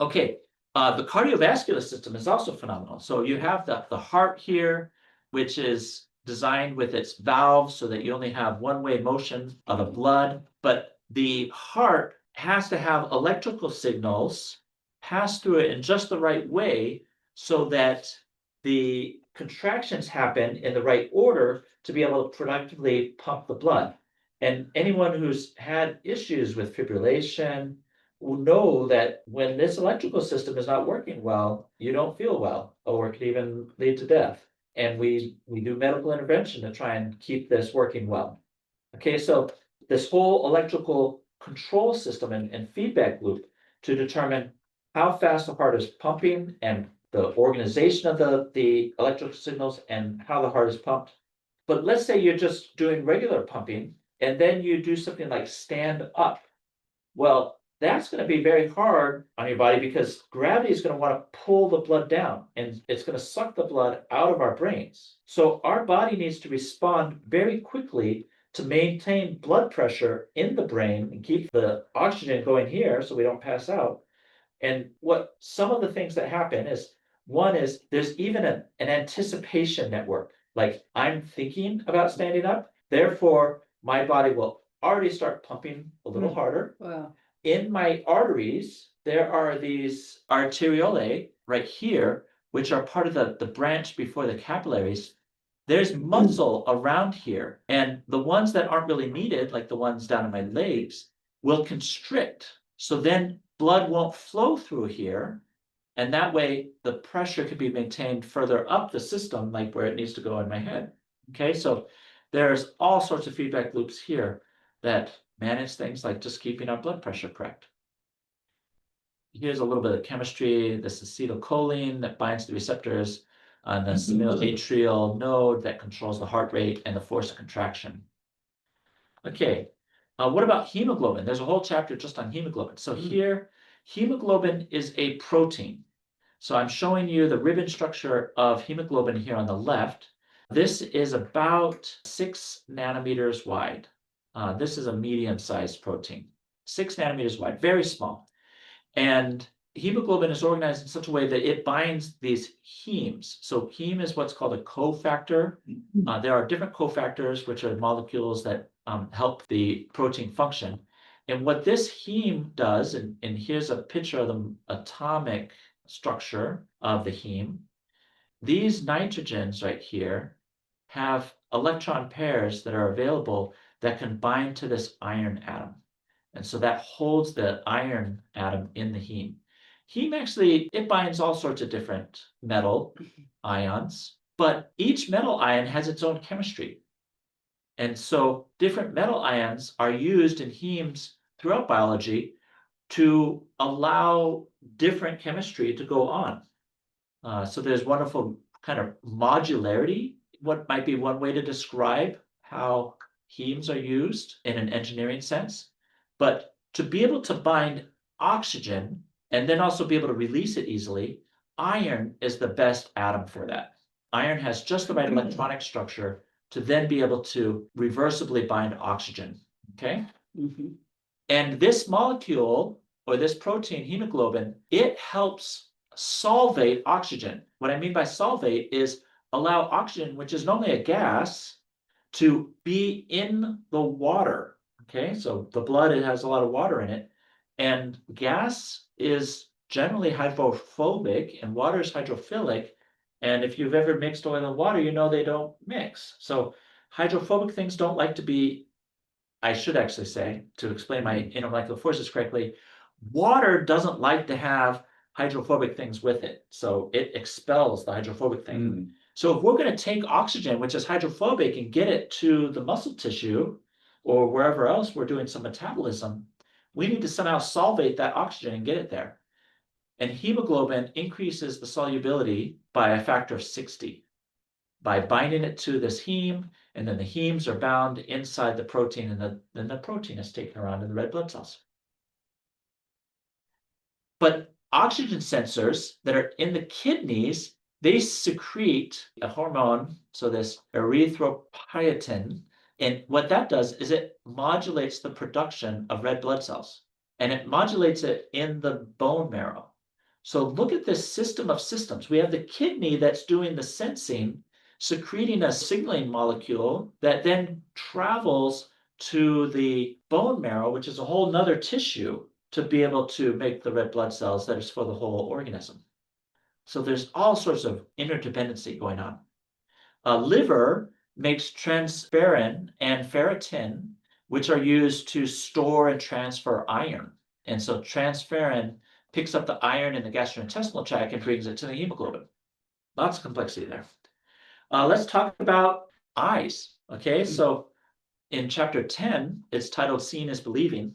Okay, the cardiovascular system is also phenomenal. So you have the heart here, which is designed with its valves so that you only have one-way motion of the blood, but the heart has to have electrical signals pass through it in just the right way so that the contractions happen in the right order to be able to productively pump the blood. And anyone who's had issues with fibrillation will know that when this electrical system is not working well, you don't feel well, or it could even lead to death. And we do medical intervention to try and keep this working well. Okay, so this whole electrical control system and feedback loop to determine how fast the heart is pumping and the organization of the electrical signals and how the heart is pumped. But let's say you're just doing regular pumping and then you do something like stand up. Well, that's going to be very hard on your body because gravity is going to want to pull the blood down and it's going to suck the blood out of our brains. So our body needs to respond very quickly to maintain blood pressure in the brain and keep the oxygen going here so we don't pass out. And what some of the things that happen is, one is there's even an anticipation network. Like I'm thinking about standing up, therefore my body will already start pumping a little harder. Wow. In my arteries, there are these arteriolae right here, which are part of the branch before the capillaries. There's muscle around here, and the ones that aren't really needed, like the ones down in my legs, will constrict. So then blood won't flow through here, and that way the pressure can be maintained further up the system, like where it needs to go in my head. Okay, so there's all sorts of feedback loops here that manage things like just keeping our blood pressure correct. Here's a little bit of chemistry. This is acetylcholine that binds to the receptors on the atrial node that controls the heart rate and the force of contraction. Okay, what about hemoglobin? There's a whole chapter just on hemoglobin. So here, hemoglobin is a protein. So I'm showing you the ribbon structure of hemoglobin here on the left. This is about 6 nanometers wide. This is a medium-sized protein, 6 nanometers wide, very small. And hemoglobin is organized in such a way that it binds these hemes. So heme is what's called a cofactor. There are different cofactors, which are molecules that help the protein function. And what this heme does, and here's a picture of the atomic structure of the heme. These nitrogens right here have electron pairs that are available that can bind to this iron atom. And so that holds the iron atom in the heme. Heme actually, it binds all sorts of different metal ions, but each metal ion has its own chemistry. And so different metal ions are used in hemes throughout biology to allow different chemistry to go on. So there's wonderful kind of modularity. What might be one way to describe how hemes are used in an engineering sense. But to be able to bind oxygen and then also be able to release it easily, iron is the best atom for that. Iron has just the right electronic structure to then be able to reversibly bind oxygen, okay? And this molecule, or this protein, hemoglobin, it helps solvate oxygen. What I mean by solvate is allow oxygen, which is normally a gas, to be in the water. Okay, so the blood, it has a lot of water in it, and gas is generally hydrophobic and water is hydrophilic. And if you've ever mixed oil and water, you know they don't mix. So hydrophobic things don't like to be, I should actually say, to explain my intermolecular forces correctly, water doesn't like to have hydrophobic things with it. So it expels the hydrophobic thing. So if we're going to take oxygen, which is hydrophobic, and get it to the muscle tissue or wherever else we're doing some metabolism, we need to somehow solvate that oxygen and get it there. And hemoglobin increases the solubility by a factor of 60 by binding it to this heme, and then the hemes are bound inside the protein, and then the protein is taken around in the red blood cells. But oxygen sensors that are in the kidneys, they secrete a hormone, so this erythropoietin, and what that does is it modulates the production of red blood cells, and it modulates it in the bone marrow. So look at this system of systems. We have the kidney that's doing the sensing, secreting a signaling molecule that then travels to the bone marrow, which is a whole nother tissue, to be able to make the red blood cells that is for the whole organism. So there's all sorts of interdependency going on. Liver makes transferrin and ferritin, which are used to store and transfer iron. And so transferrin picks up the iron in the gastrointestinal tract and brings it to the hemoglobin. Lots of complexity there. Let's talk about eyes. Okay, so in chapter 10, it's titled Seeing is Believing.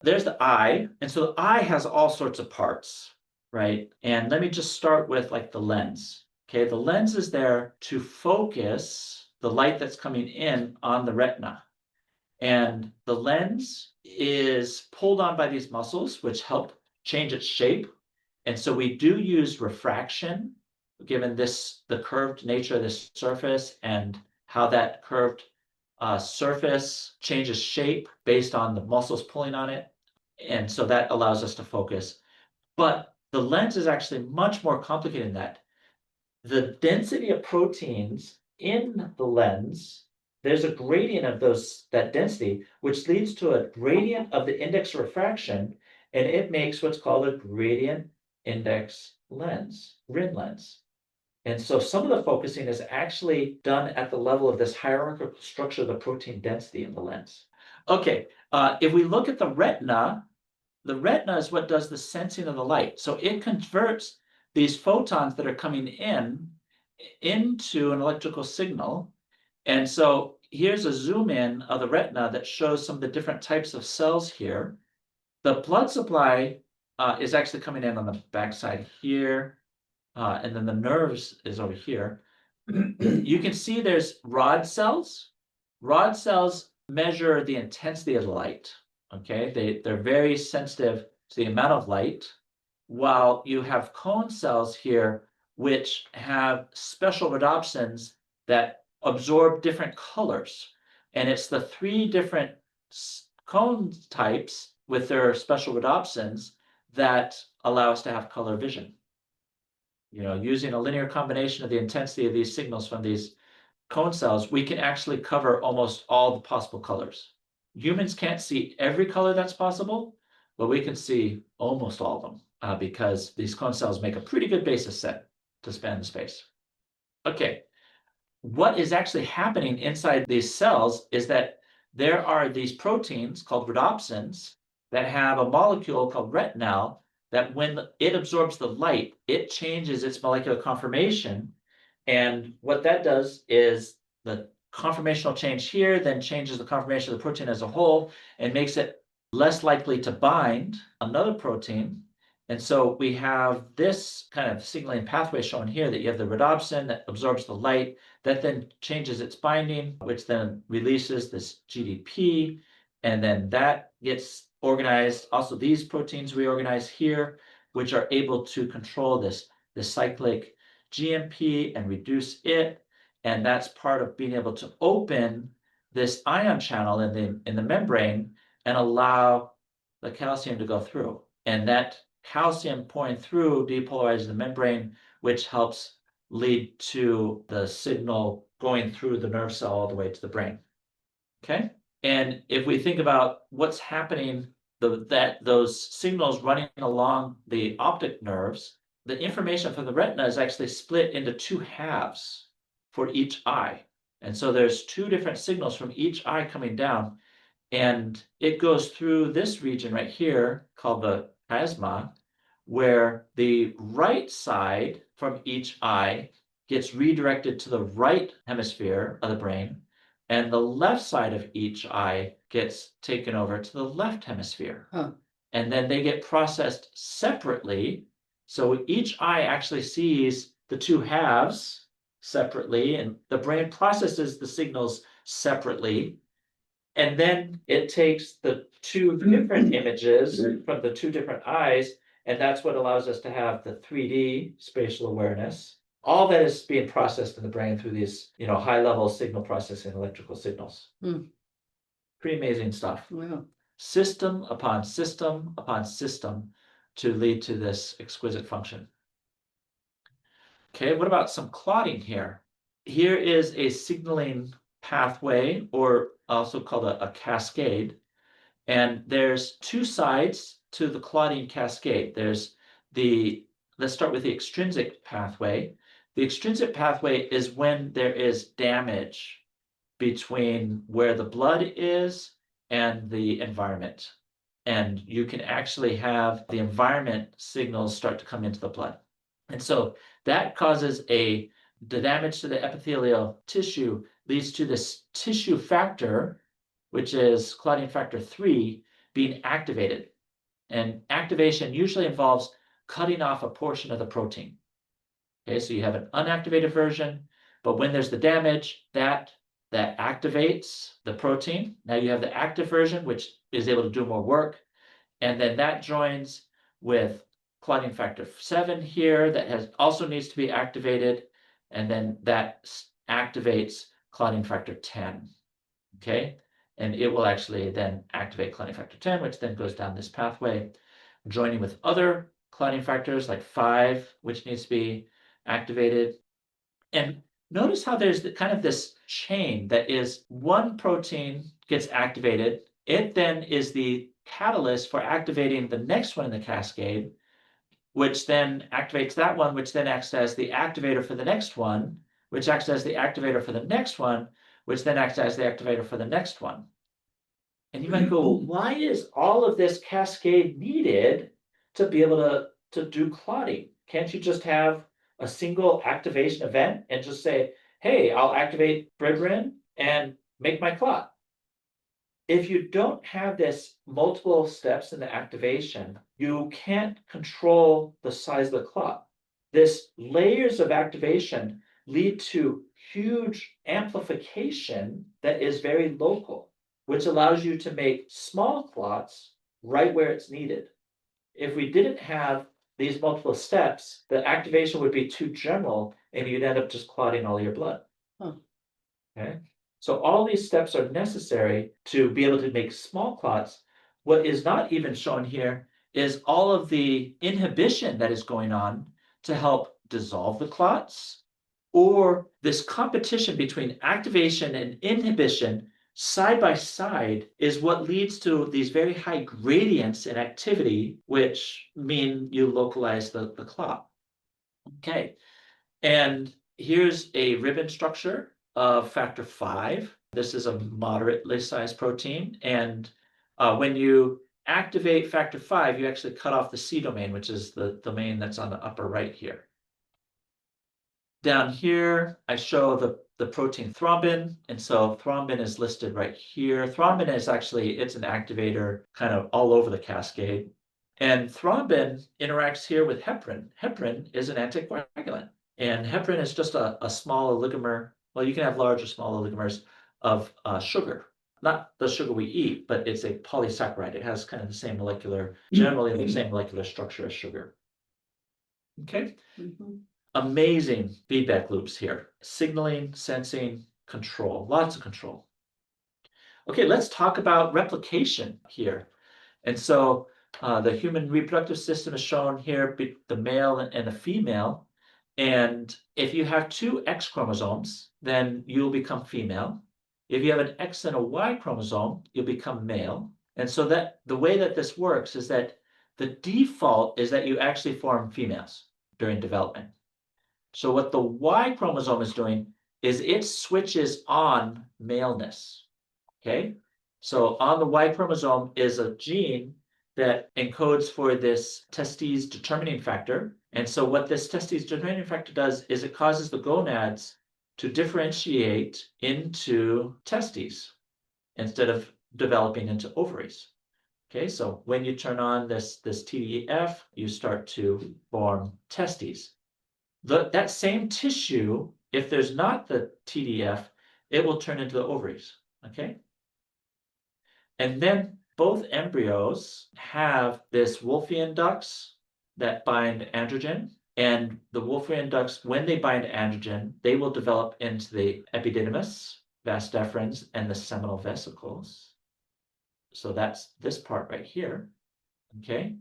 There's the eye, and so the eye has all sorts of parts, right? And let me just start with like the lens. Okay, the lens is there to focus the light that's coming in on the retina. And the lens is pulled on by these muscles, which help change its shape. And so we do use refraction, given the curved nature of this surface and how that curved surface changes shape based on the muscles pulling on it. And so that allows us to focus. But the lens is actually much more complicated than that. The density of proteins in the lens, there's a gradient of that density, which leads to a gradient of the index of refraction, and it makes what's called a gradient index lens, RIN lens. And so some of the focusing is actually done at the level of this hierarchical structure of the protein density in the lens. Okay, if we look at the retina is what does the sensing of the light. So it converts these photons that are coming in into an electrical signal. And so here's a zoom in of the retina that shows some of the different types of cells here. The blood supply is actually coming in on the backside here, and then the nerves is over here. You can see there's rod cells. Rod cells measure the intensity of the light. Okay, they're very sensitive to the amount of light, while you have cone cells here, which have special rhodopsins that absorb different colors. And it's the three different cone types with their special rhodopsins that allow us to have color vision. Using a linear combination of the intensity of these signals from these cone cells, we can actually cover almost all the possible colors. Humans can't see every color that's possible, but we can see almost all of them because these cone cells make a pretty good basis set to span the space. Okay, what is actually happening inside these cells is that there are these proteins called rhodopsins that have a molecule called retinal that when it absorbs the light, it changes its molecular conformation. And what that does is the conformational change here then changes the conformation of the protein as a whole and makes it less likely to bind another protein. And so we have this kind of signaling pathway shown here that you have the rhodopsin that absorbs the light, that then changes its binding, which then releases this GDP, and then that gets organized. Also, these proteins reorganize here, which are able to control this cyclic GMP and reduce it. And that's part of being able to open this ion channel in the membrane and allow the calcium to go through. And that calcium pouring through depolarizes the membrane, which helps lead to the signal going through the nerve cell all the way to the brain. Okay? And if we think about what's happening, those signals running along the optic nerves, the information from the retina is actually split into two halves for each eye. And so there's two different signals from each eye coming down, and it goes through this region right here called the chiasma, where the right side from each eye gets redirected to the right hemisphere of the brain, and the left side of each eye gets taken over to the left hemisphere. And then they get processed separately. So each eye actually sees the two halves separately, and the brain processes the signals separately. And then it takes the two different images from the two different eyes, and that's what allows us to have the 3D spatial awareness. All that is being processed in the brain through these, high-level signal processing electrical signals. Pretty amazing stuff. Wow. System upon system upon system to lead to this exquisite function. Okay, what about some clotting here? Here is a signaling pathway, or also called a cascade. And there's two sides to the clotting cascade. There's let's start with the extrinsic pathway. The extrinsic pathway is when there is damage between where the blood is and the environment. And you can actually have the environment signals start to come into the blood. And so that causes the damage to the epithelial tissue leads to this tissue factor, which is clotting factor 3, being activated. And activation usually involves cutting off a portion of the protein. Okay, so you have an unactivated version, but when there's the damage, that activates the protein. Now you have the active version, which is able to do more work. And then that joins with clotting factor 7 here that also needs to be activated. And then that activates clotting factor 10. Okay, and it will actually then activate clotting factor 10, which then goes down this pathway, joining with other clotting factors like 5, which needs to be activated. And notice how there's kind of this chain that is one protein gets activated. It then is the catalyst for activating the next one in the cascade, which then activates that one, which then acts as the activator for the next one, which acts as the activator for the next one, which then acts as the activator for the next one. And you might go, why is all of this cascade needed to be able to do clotting? Can't you just have a single activation event and just say, hey, I'll activate berberine and make my clot? If you don't have this multiple steps in the activation, you can't control the size of the clot. This layers of activation lead to huge amplification that is very local. which allows you to make small clots right where it's needed. If we didn't have these multiple steps, the activation would be too general and you'd end up just clotting all your blood. Huh. Okay, so all these steps are necessary to be able to make small clots. What is not even shown here is all of the inhibition that is going on to help dissolve the clots, or this competition between activation and inhibition side by side is what leads to these very high gradients in activity, which mean you localize the clot. Okay, and here's a ribbon structure of factor V. This is a moderately sized protein, and when you activate factor V, you actually cut off the C domain, which is the domain that's on the upper right here. Down here, I show the protein thrombin, and so thrombin is listed right here. Thrombin is actually, it's an activator kind of all over the cascade. And thrombin interacts here with heparin. Heparin is an anticoagulant, and heparin is just a small oligomer. Well, you can have large or small oligomers of sugar. Not the sugar we eat, but it's a polysaccharide. It has kind of the same molecular, generally the same molecular structure as sugar. Okay. Mhm. Amazing feedback loops here. Signaling, sensing, control, lots of control. Okay, let's talk about replication here. And so the human reproductive system is shown here, the male and the female. And if you have two X chromosomes, then you'll become female. If you have an X and a Y chromosome, you'll become male. And so that the way that this works is that the default is that you actually form females during development. So what the Y chromosome is doing is it switches on maleness. Okay, so on the Y chromosome is a gene that encodes for this testes determining factor. And so what this testes determining factor does is it causes the gonads to differentiate into testes instead of developing into ovaries. Okay, so when you turn on this TDF, you start to form testes. That same tissue, if there's not the TDF, it will turn into the ovaries, okay? And then both embryos have this Wolffian ducts that bind androgen, and the Wolffian ducts, when they bind androgen, they will develop into the epididymis, vas deferens, and the seminal vesicles. So that's this part right here, okay?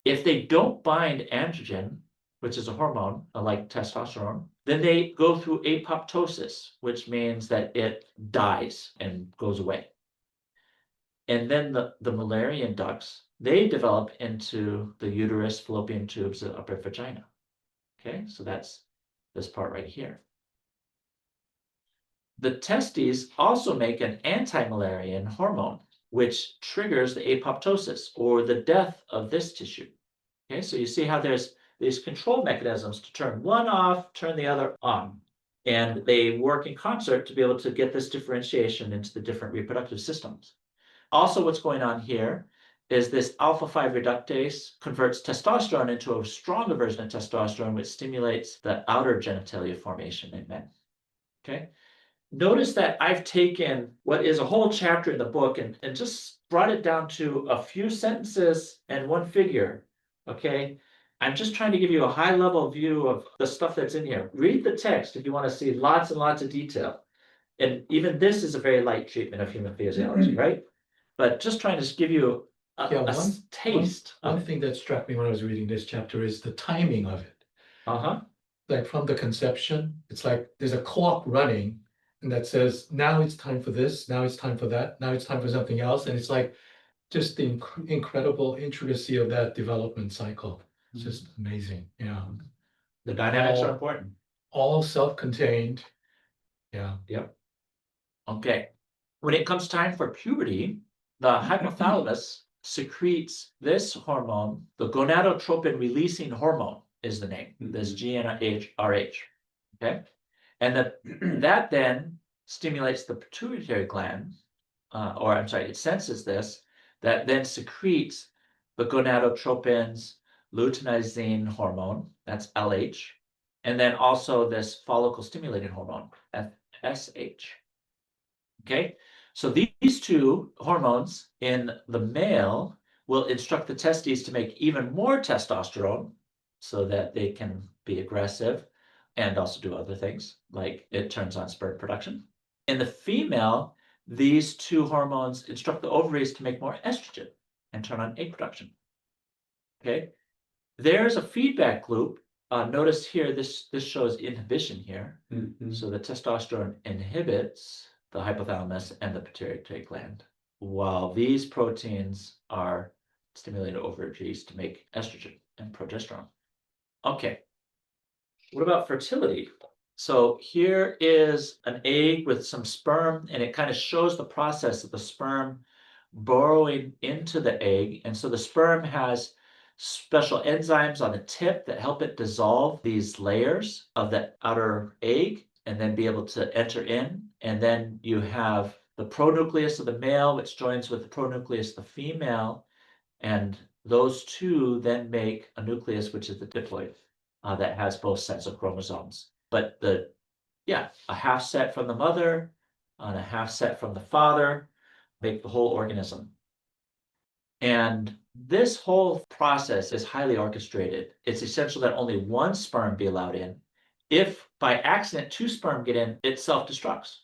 If they don't bind androgen, which is a hormone, like testosterone, then they go through apoptosis, which means that it dies and goes away. And then the Mullerian ducts, they develop into the uterus, fallopian tubes, the upper vagina. Okay, so that's this part right here. The testes also make an anti-Mullerian hormone, which triggers the apoptosis or the death of this tissue. Okay, so you see how there's these control mechanisms to turn one off, turn the other on. And they work in concert to be able to get this differentiation into the different reproductive systems. Also, what's going on here is this alpha-5 reductase converts testosterone into a stronger version of testosterone, which stimulates the outer genitalia formation in men. Okay. Notice that I've taken what is a whole chapter in the book and just brought it down to a few sentences and one figure. Okay. I'm just trying to give you a high level view of the stuff that's in here. Read the text if you want to see lots and lots of detail. And even this is a very light treatment of human physiology, right? But just trying to give you a taste. One thing that struck me when I was reading this chapter is the timing of it. Uh-huh. Like from the conception, it's like there's a clock running and that says, now it's time for this, now it's time for that, now it's time for something else. And it's like just the incredible intricacy of that development cycle. It's just amazing. Yeah. The dynamics are important. All self-contained. Yeah. Yep. Okay. When it comes time for puberty, the hypothalamus secretes this hormone, the gonadotropin releasing hormone is the name, this GnRH. Okay. And that then stimulates the pituitary gland, it senses this, that then secretes the gonadotropins, luteinizing hormone, that's LH, and then also this follicle stimulating hormone, FSH. Okay, So these two hormones in the male will instruct the testes to make even more testosterone so that they can be aggressive and also do other things, like it turns on sperm production. In the female, these two hormones instruct the ovaries to make more estrogen and turn on egg production. Okay, there's a feedback loop. Notice here, this shows inhibition here. Mhm. So the testosterone inhibits the hypothalamus and the pituitary gland, while these proteins are stimulating ovaries to make estrogen and progesterone. Okay, what about fertility? So here is an egg with some sperm, and it kind of shows the process of the sperm burrowing into the egg. And so the sperm has special enzymes on the tip that help it dissolve these layers of the outer egg and then be able to enter in. And then you have the pronucleus of the male, which joins with the pronucleus of the female. And those two then make a nucleus, which is the diploid, that has both sets of chromosomes. But a half set from the mother and a half set from the father make the whole organism. And this whole process is highly orchestrated. It's essential that only one sperm be allowed in. If by accident two sperm get in, it self-destructs.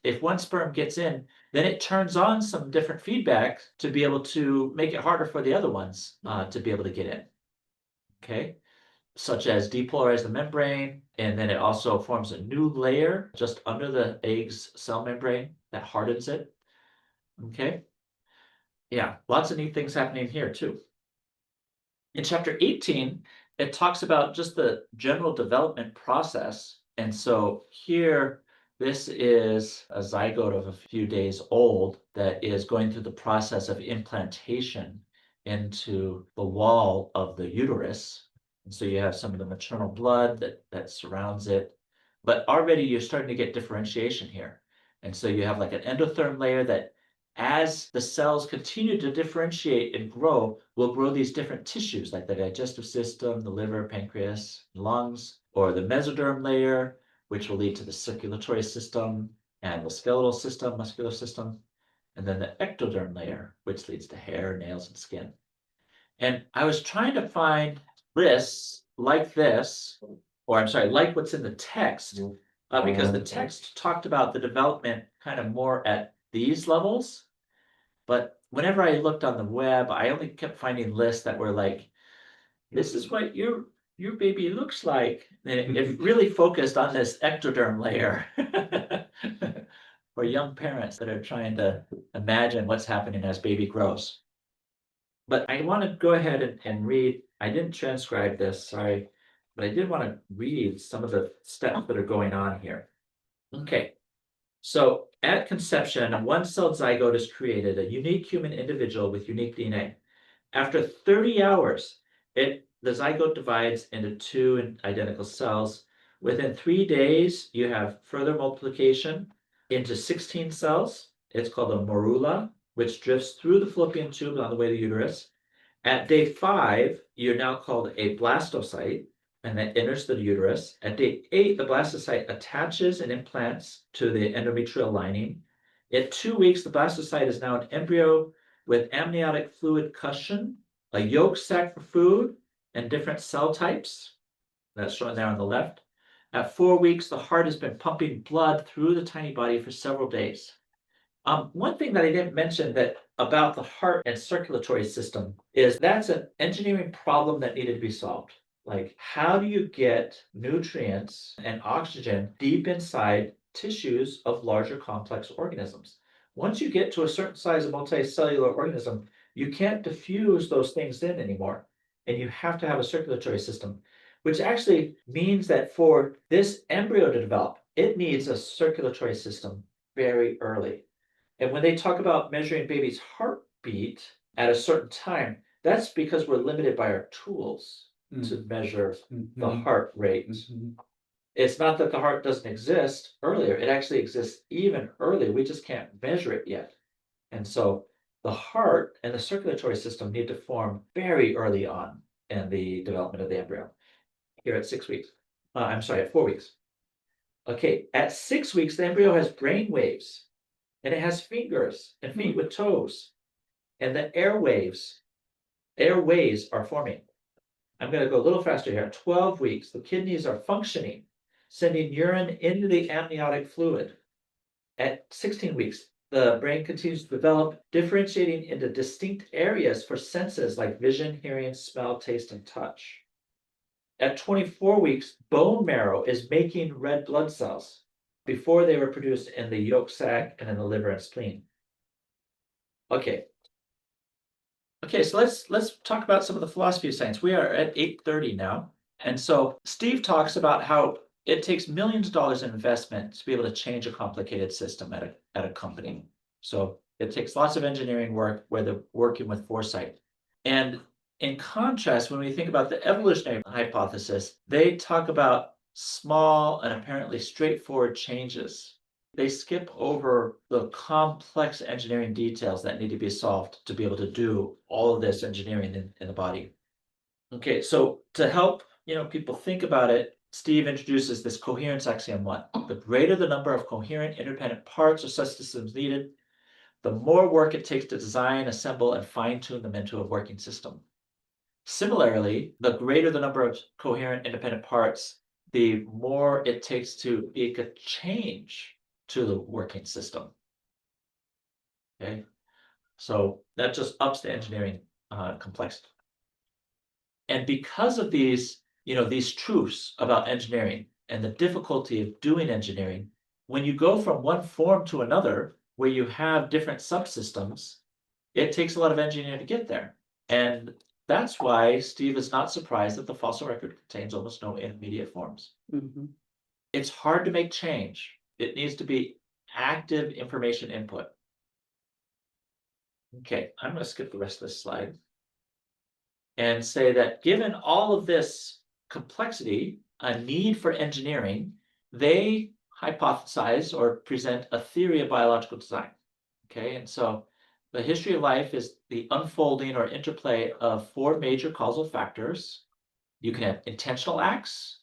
If one sperm gets in, then it turns on some different feedback to be able to make it harder for the other ones to be able to get in. Okay, such as depolarize the membrane, and then it also forms a new layer just under the egg's cell membrane that hardens it. Okay, yeah, lots of neat things happening here too. In chapter 18, it talks about just the general development process. And so here, this is a zygote of a few days old that is going through the process of implantation into the wall of the uterus. And so you have some of the maternal blood that surrounds it. But already you're starting to get differentiation here. And so you have like an endotherm layer that, as the cells continue to differentiate and grow, will grow these different tissues like the digestive system, the liver, pancreas, lungs, or the mesoderm layer, which will lead to the circulatory system and the skeletal system, muscular system, and then the ectoderm layer, which leads to hair, nails, and skin. And I was trying to find lists like this, or I'm sorry, like what's in the text, because the text talked about the development kind of more at these levels. But whenever I looked on the web, I only kept finding lists that were like, this is what your baby looks like. And it really focused on this ectoderm layer for young parents that are trying to imagine what's happening as baby grows. But I want to go ahead and read, I didn't transcribe this, sorry, but I did want to read some of the steps that are going on here. Okay, so at conception, a one-celled zygote is created, a unique human individual with unique DNA. After 30 hours, the zygote divides into two identical cells. Within 3 days, you have further multiplication into 16 cells. It's called a morula, which drifts through the fallopian tube on the way to uterus. At day 5, you're now called a blastocyte, and that enters the uterus. At day 8, the blastocyte attaches and implants to the endometrial lining. At 2 weeks, the blastocyte is now an embryo with amniotic fluid cushion, a yolk sac for food, and different cell types. That's shown there on the left. At 4 weeks, the heart has been pumping blood through the tiny body for several days. One thing that I didn't mention that about the heart and circulatory system is that's an engineering problem that needed to be solved. Like, how do you get nutrients and oxygen deep inside tissues of larger complex organisms? Once you get to a certain size of multicellular organism, you can't diffuse those things in anymore. And you have to have a circulatory system, which actually means that for this embryo to develop, it needs a circulatory system very early. And when they talk about measuring baby's heartbeat at a certain time, that's because we're limited by our tools to measure the heart rate. It's not that the heart doesn't exist earlier, it actually exists even earlier. We just can't measure it yet. And so the heart and the circulatory system need to form very early on in the development of the embryo. Here at 6 weeks. At 4 weeks. Okay, at 6 weeks, the embryo has brain waves. and it has fingers and feet with toes. And the airways are forming. I'm going to go a little faster here. 12 weeks, the kidneys are functioning, sending urine into the amniotic fluid. At 16 weeks, the brain continues to develop, differentiating into distinct areas for senses like vision, hearing, smell, taste, and touch. At 24 weeks, bone marrow is making red blood cells before they were produced in the yolk sac and in the liver and spleen. Okay. Okay, so let's talk about some of the philosophy of science. We are at 8:30 now. And so Steve talks about how it takes millions of dollars in investment to be able to change a complicated system at a company. So it takes lots of engineering work where they're working with foresight. And in contrast, when we think about the evolutionary hypothesis, they talk about small and apparently straightforward changes. They skip over the complex engineering details that need to be solved to be able to do all of this engineering in the body. Okay, so to help people think about it, Steve introduces this coherence axiom 1. The greater the number of coherent independent parts or subsystems needed, the more work it takes to design, assemble, and fine-tune them into a working system. Similarly, the greater the number of coherent independent parts, the more it takes to make a change to the working system. Okay, so that just ups the engineering complexity. And because of these truths about engineering and the difficulty of doing engineering, when you go from one form to another, where you have different subsystems, it takes a lot of engineering to get there. And that's why Steve is not surprised that the fossil record contains almost no intermediate forms. Mhm. It's hard to make change. It needs to be active information input. Okay, I'm going to skip the rest of this slide and say that given all of this complexity, a need for engineering, they hypothesize or present a theory of biological design. Okay, and so the history of life is the unfolding or interplay of 4 major causal factors. You can have intentional acts,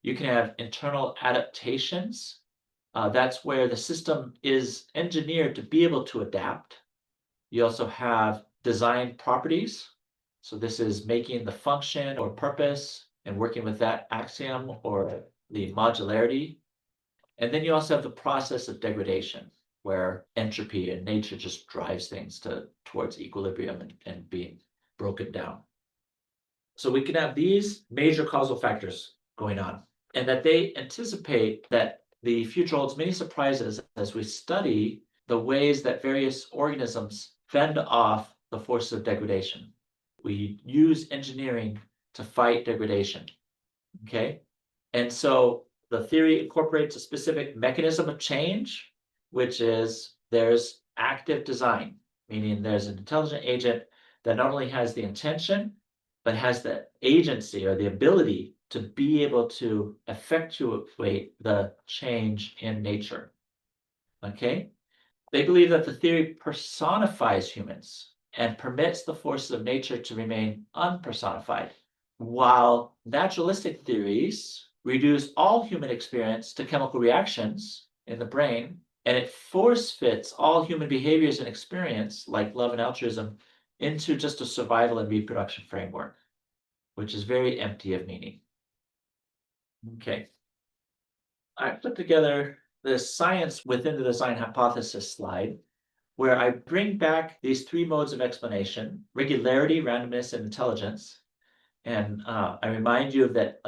you can have internal adaptations. That's where the system is engineered to be able to adapt. You also have design properties. So this is making the function or purpose and working with that axiom or the modularity. And then you also have the process of degradation, where entropy in nature just drives things towards equilibrium and being broken down. So we can have these major causal factors going on, and that they anticipate that the future holds many surprises as we study the ways that various organisms fend off the forces of degradation. We use engineering to fight degradation. Okay, and so the theory incorporates a specific mechanism of change, which is there's active design, meaning there's an intelligent agent that not only has the intention, but has the agency or the ability to be able to effectuate the change in nature. Okay? They believe that the theory personifies humans and permits the forces of nature to remain unpersonified, while naturalistic theories reduce all human experience to chemical reactions in the brain, and it force fits all human behaviors and experience, like love and altruism, into just a survival and reproduction framework, which is very empty of meaning. Okay. I put together the science within the design hypothesis slide, where I bring back these 3 modes of explanation: regularity, randomness, and intelligence. And I remind you of that,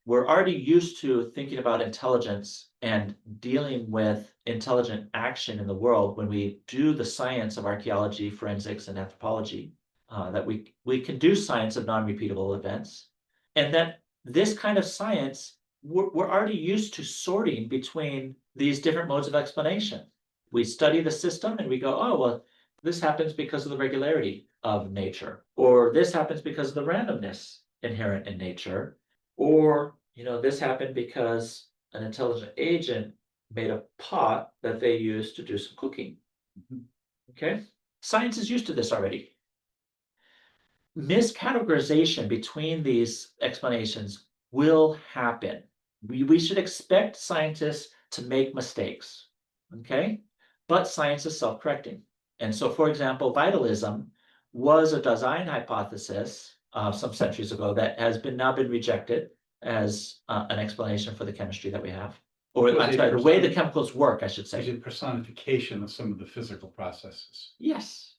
we're already used to thinking about intelligence and dealing with intelligent action in the world when we do the science of archaeology, forensics, and anthropology, that we can do science of non-repeatable events. And that this kind of science, we're already used to sorting between these different modes of explanation. We study the system and we go, oh, well, this happens because of the regularity of nature, or this happens because of the randomness inherent in nature, or this happened because an intelligent agent made a pot that they used to do some cooking. Okay, science is used to this already. Miscategorization between these explanations will happen. We should expect scientists to make mistakes. Okay, but science is self-correcting. And so, for example, vitalism was a design hypothesis some centuries ago that has now been rejected as an explanation for the chemistry that we have. Or Was I'm a sorry, the way the person- chemicals work, I should Is say. a personification of some of the physical processes. Yes,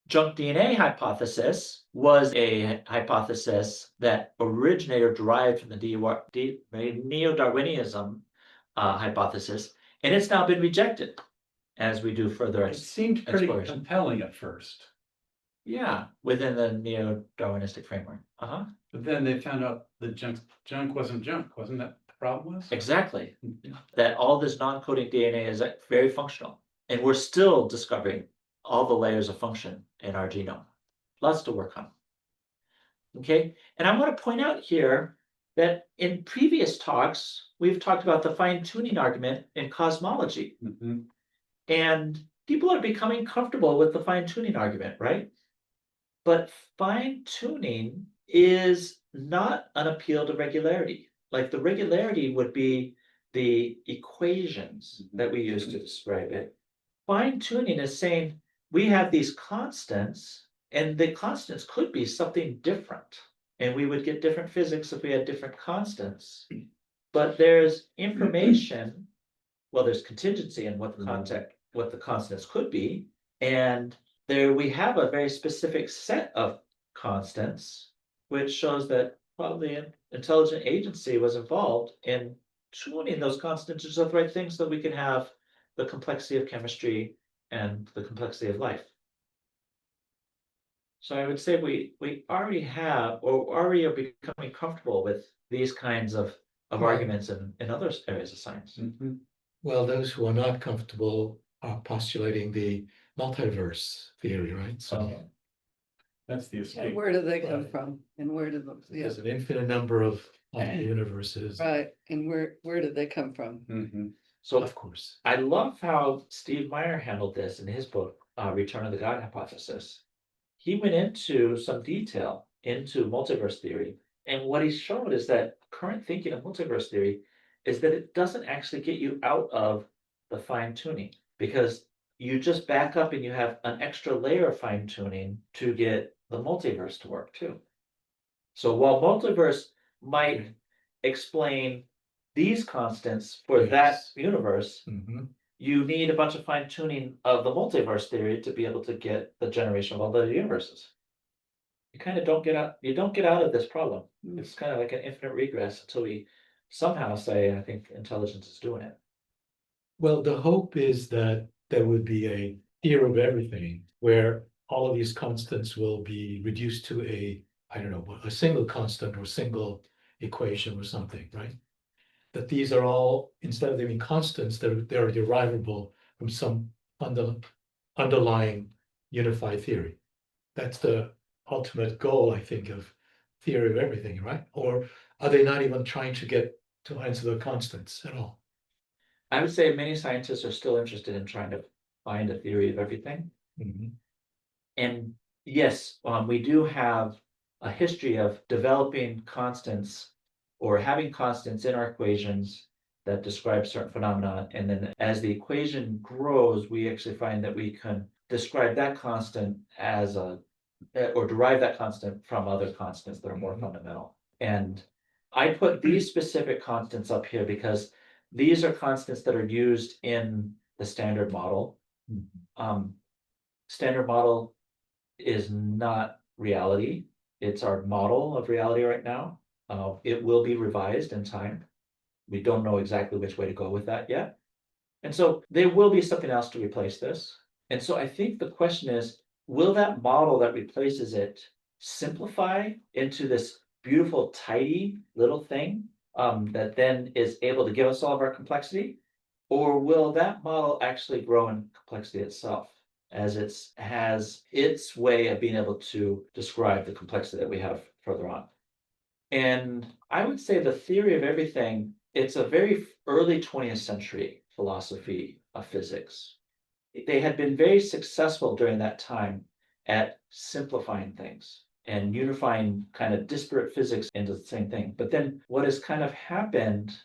Junk DNA hypothesis was a hypothesis that originated or derived from the neo-Darwinism hypothesis, and it's now been rejected as we do further. It seemed pretty Exploration. compelling at first, Yeah, within the neo-Darwinistic framework. but then they found out that junk wasn't junk, wasn't that the problem was? Exactly. That all this non-coding DNA is very functional, and we're still discovering all the layers of function in our genome. Lots to work on. Okay, and I want to point out here that in previous talks, we've talked about the fine-tuning argument in cosmology, Mhm. and people are becoming comfortable with the fine-tuning argument, right? But fine-tuning is not an appeal to regularity. Like the regularity would be the equations that we use to describe it. Fine-tuning is saying we have these constants, and the constants could be something different. And we would get different physics if we had different constants. But there's information, well, there's contingency in what the constants could be. And there we have a very specific set of constants, which shows that probably an intelligent agency was involved in tuning those constants to the right things so that we can have the complexity of chemistry and the complexity of life. So I would say we already have, or already are becoming comfortable with these kinds of Right. arguments in other areas of science. Mhm. Well, those who are not comfortable are postulating the multiverse theory, right? So Okay. That's the And escape. where do they come Right. from? And where do those, yeah, there's an infinite number of universes, right, and where did they come from? Mhm. So of course. I love how Steve Meyer handled this in his book, Return of the God Hypothesis. He went into some detail into multiverse theory. And what he showed is that current thinking of multiverse theory is that it doesn't actually get you out of the fine tuning because you just back up and you have an extra layer of fine tuning to get the multiverse to work too. So while multiverse might explain these constants for that Yes. universe, Mhm. you need a bunch of fine tuning of the multiverse theory to be able to get the generation of all the universes. You kind of don't get out, you don't get out of this problem. It's kind of like an infinite regress until we somehow say, I think intelligence is doing it. Well, the hope is that there would be a theory of everything where all of these constants will be reduced to I don't know, a single constant or single equation or something, right? That these are all, instead of them being constants, they're derivable from some underlying unified theory. That's the ultimate goal, I think, of theory of everything, right? Or are they not even trying to get to answer the constants at all? I would say many scientists are still interested in trying to find a theory of everything. Mhm. And yes, we do have a history of developing constants or having constants in our equations that describe certain phenomena. And then as the equation grows, we actually find that we can describe that constant as or derive that constant from other constants that are more fundamental. And I put these specific constants up here because these are constants that are used in the standard model. Standard model is not reality. It's our model of reality right now. It will be revised in time. We don't know exactly which way to go with that yet. And so there will be something else to replace this. And so I think the question is, will that model that replaces it simplify into this beautiful, tidy little thing that then is able to give us all of our complexity? Or will that model actually grow in complexity itself as it has its way of being able to describe the complexity that we have further on? And I would say the theory of everything, it's a very early 20th century philosophy of physics. They had been very successful during that time at simplifying things and unifying kind of disparate physics into the same thing. But then what has kind of happened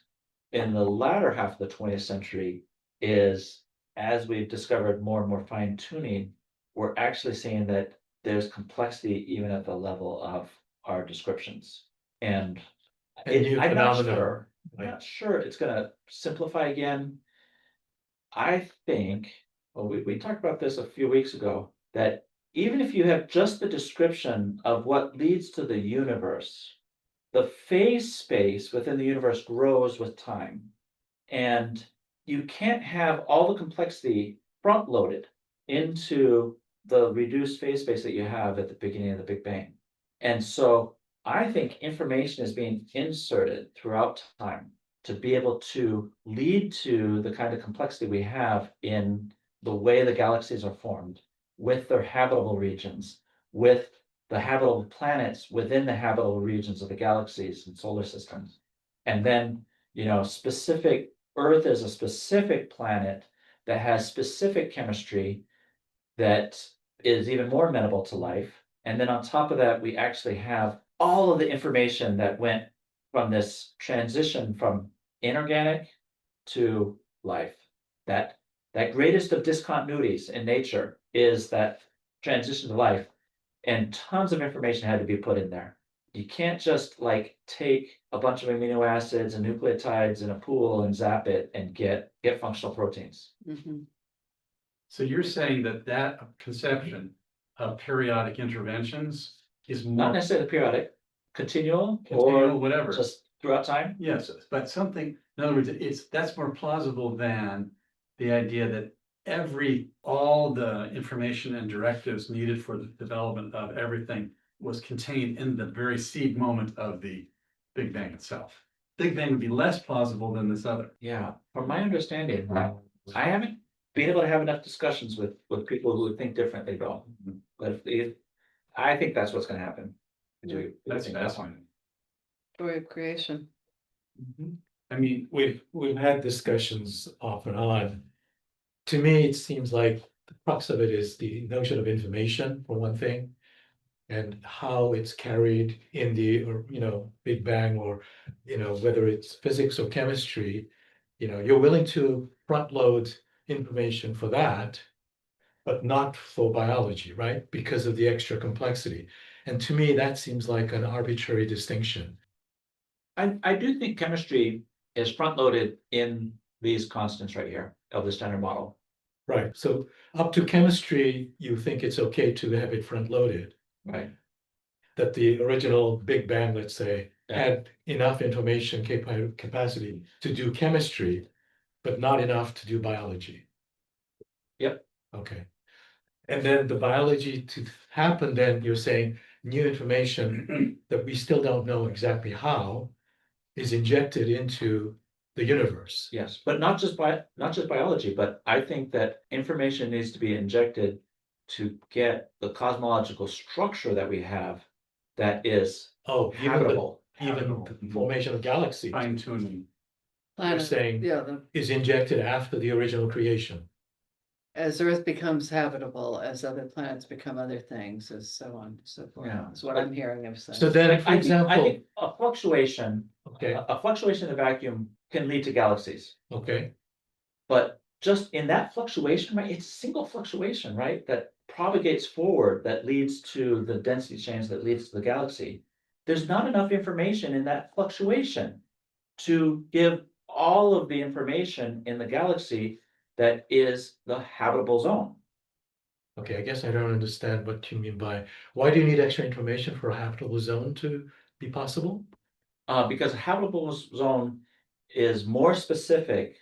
in the latter half of the 20th century is as we've discovered more and more fine tuning, we're actually seeing that there's complexity even at the level of our descriptions. And And new I'm not phenomena, sure, I'm right? not sure it's gonna simplify again. I think, well, we talked about this a few weeks ago, that even if you have just the description of what leads to the universe, the phase space within the universe grows with time. And you can't have all the complexity front loaded into the reduced phase space that you have at the beginning of the Big Bang. And so I think information is being inserted throughout time to be able to lead to the kind of complexity we have in the way the galaxies are formed, with their habitable regions, with the habitable planets within the habitable regions of the galaxies and solar systems. And then, specific Earth is a specific planet that has specific chemistry that is even more amenable to life. And then on top of that, we actually have all of the information that went from this transition from inorganic to life. That greatest of discontinuities in nature is that transition to life, and tons of information had to be put in there. You can't just like take a bunch of amino acids and nucleotides in a pool and zap it and get functional proteins. Mhm. So you're saying that conception of periodic interventions is Not more necessarily periodic, continual, continual, or whatever. just throughout time. Yes, but something, in other words, that's more plausible than the idea that all the information and directives needed for the development of everything was contained in the very seed moment of the Big Bang itself. Big Bang would be less plausible than this other. Yeah, from my understanding, I haven't been able to have enough discussions with people who would think differently though. But if, I think that's what's gonna happen. That's fascinating. Story of creation. I mean, We've had discussions off and on. To me, it seems like the crux of it is the notion of information, for one thing. And how it's carried in the, or, Big Bang, or, whether it's physics or chemistry. You're willing to front load information for that, but not for biology, right? Because of the extra complexity. And to me, that seems like an arbitrary distinction. I do think chemistry is front loaded in these constants right here of the standard model. Right, so up to chemistry, you think it's okay to have it front loaded, Right. that the original Big Bang, let's say, Yeah. had enough information capacity to do chemistry, but not enough to do biology. Yep. Okay. And then the biology to happen, then you're saying new information that we still don't know exactly how is injected into the universe. Yes, but not just biology, but I think that information needs to be injected to get the cosmological structure that we have that is Oh, habitable. even the formation of galaxies, Fine tuning. you're Planet, saying yeah, is injected after the original creation. as Earth becomes habitable, as other planets become other things, as so on and so forth. Yeah. That's what I'm hearing him say. So then, Like, for I example, think a fluctuation, okay, a fluctuation in the vacuum can lead to galaxies. okay, But just in that fluctuation, right, it's a single fluctuation, right, that propagates forward, that leads to the density change that leads to the galaxy. There's not enough information in that fluctuation to give all of the information in the galaxy that is the habitable zone. okay, I guess I don't understand what you mean by, why do you need extra information for a habitable zone to be possible? Because a habitable zone is more specific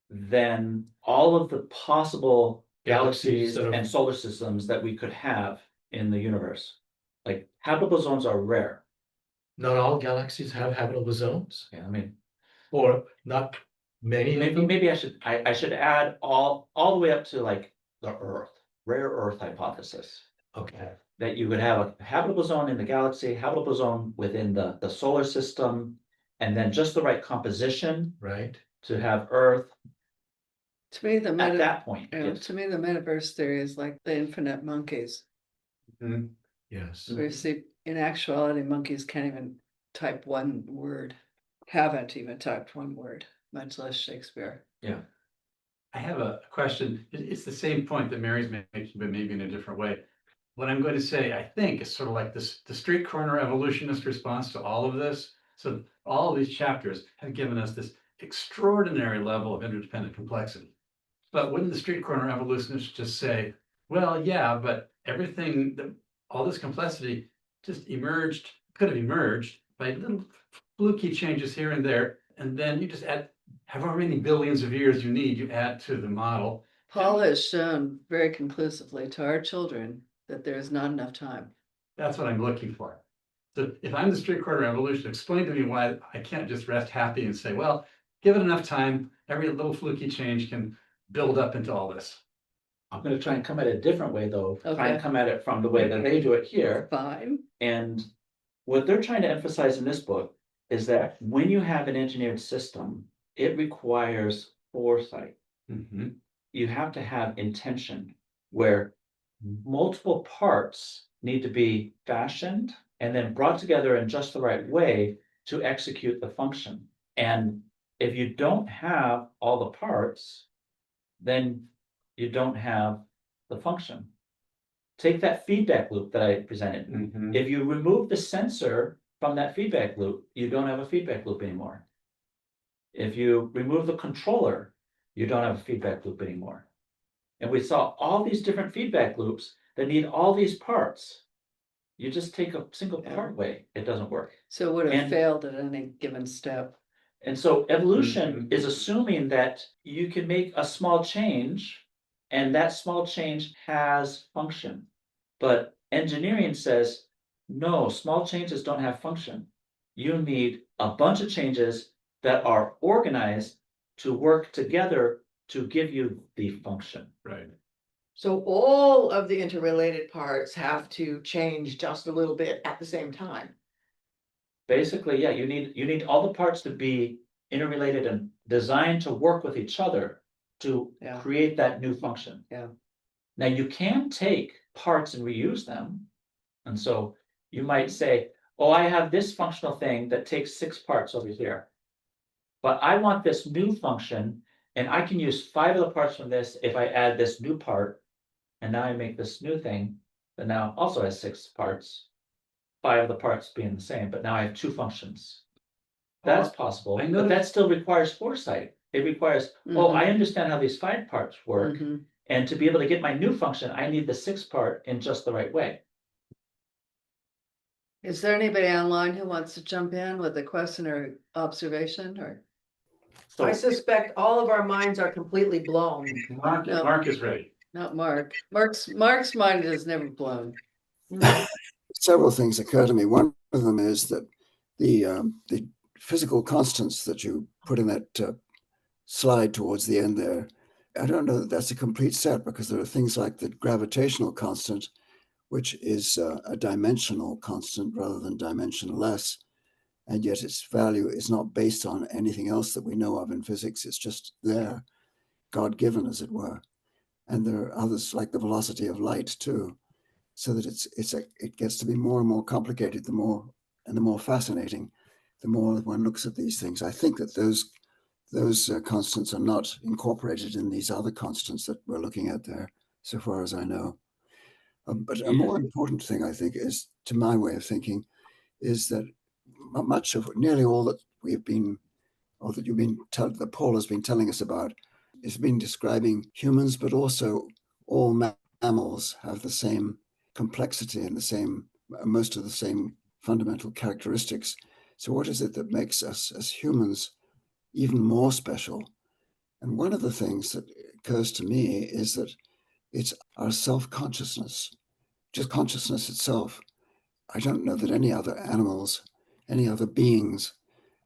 than all of the possible Galaxies galaxies that are- and solar systems that we could have in the universe. Like habitable zones are rare. Not all galaxies have habitable zones, Yeah, I mean, or not many of them? maybe I should add all the way up to like the Earth, rare Earth hypothesis. Okay, That you would have a habitable zone in the galaxy, habitable zone within the solar system, and then just the right composition right, to have Earth To me, the at that point. Yes. to me, the metaverse theory is like the infinite monkeys. yes. Where you see, in actuality, monkeys can't even type one word, haven't even typed one word, much less Shakespeare. Yeah. I have a question. It's the same point that Mary's making, but maybe in a different way. What I'm going to say, I think, is sort of like this, the street corner evolutionist response to all of this. So all of these chapters have given us this extraordinary level of interdependent complexity. But wouldn't the street corner evolutionists just say, well, yeah, but everything, all this complexity just could have emerged by little fluky changes here and there, and then you just add however many billions of years you need, you add to the model. Paul has shown very conclusively to our children that there is not enough time. That's what I'm looking for. So if I'm the street corner evolution, explain to me why I can't just rest happy and say, well, give it enough time, every little fluky change can build up into all this. I'm gonna try and come at it a different way, though. Try Okay. and come at it from the way that they do it here. Fine. And what they're trying to emphasize in this book is that when you have an engineered system, it requires foresight. Mhm. You have to have intention where multiple parts need to be fashioned and then brought together in just the right way to execute the function. And if you don't have all the parts, then you don't have the function. Take that feedback loop that I presented. Mhm. If you remove the sensor from that feedback loop, you don't have a feedback loop anymore. If you remove the controller, you don't have a feedback loop anymore. And we saw all these different feedback loops that need all these parts. You just take a single part away, it doesn't work. So it would have And- failed at any given step. And so evolution Mhm. is assuming that you can make a small change and that small change has function. But engineering says, no, small changes don't have function. You need a bunch of changes that are organized to work together to give you the function. Right. So all of the interrelated parts have to change just a little bit at the same time. Basically, yeah, you need all the parts to be interrelated and designed to work with each other to Yeah. create that new function. Yeah. Now you can take parts and reuse them. And so you might say, oh, I have this functional thing that takes 6 parts over here. But I want this new function, and I can use 5 of the parts from this if I add this new part. And now I make this new thing that now also has 6 parts. 5 of the parts being the same, but now I have 2 functions. That's possible, I but noticed- that still requires foresight. It requires, oh, Mhm. I understand how these 5 parts work. Mhm. And to be able to get my new function, I need the 6 part in just the right way. Is there anybody online who wants to jump in with a question or observation or? So I suspect all of our minds are completely blown. No. Mark is ready. Not Mark. Mark's mind is never blown. Several things occur to me. One of them is that the physical constants that you put in that slide towards the end there, I don't know that that's a complete set, because there are things like the gravitational constant, which is a dimensional constant rather than dimensionless, and yet its value is not based on anything else that we know of in physics. It's just there, God-given, as it were. And there are others like the velocity of light too, so that it gets to be more and more complicated the more fascinating the more one looks at these things. I think that those constants are not incorporated in these other constants that we're looking at there, so far as I know. But a more important thing, I think, is, to my way of thinking, is that much of nearly all that we've been, or that that Paul has been telling us about, has been describing humans, but also all mammals have the same complexity and most of the same fundamental characteristics. So what is it that makes us as humans even more special? And one of the things that occurs to me is that it's our self-consciousness, just consciousness itself. I don't know that any other animals, any other beings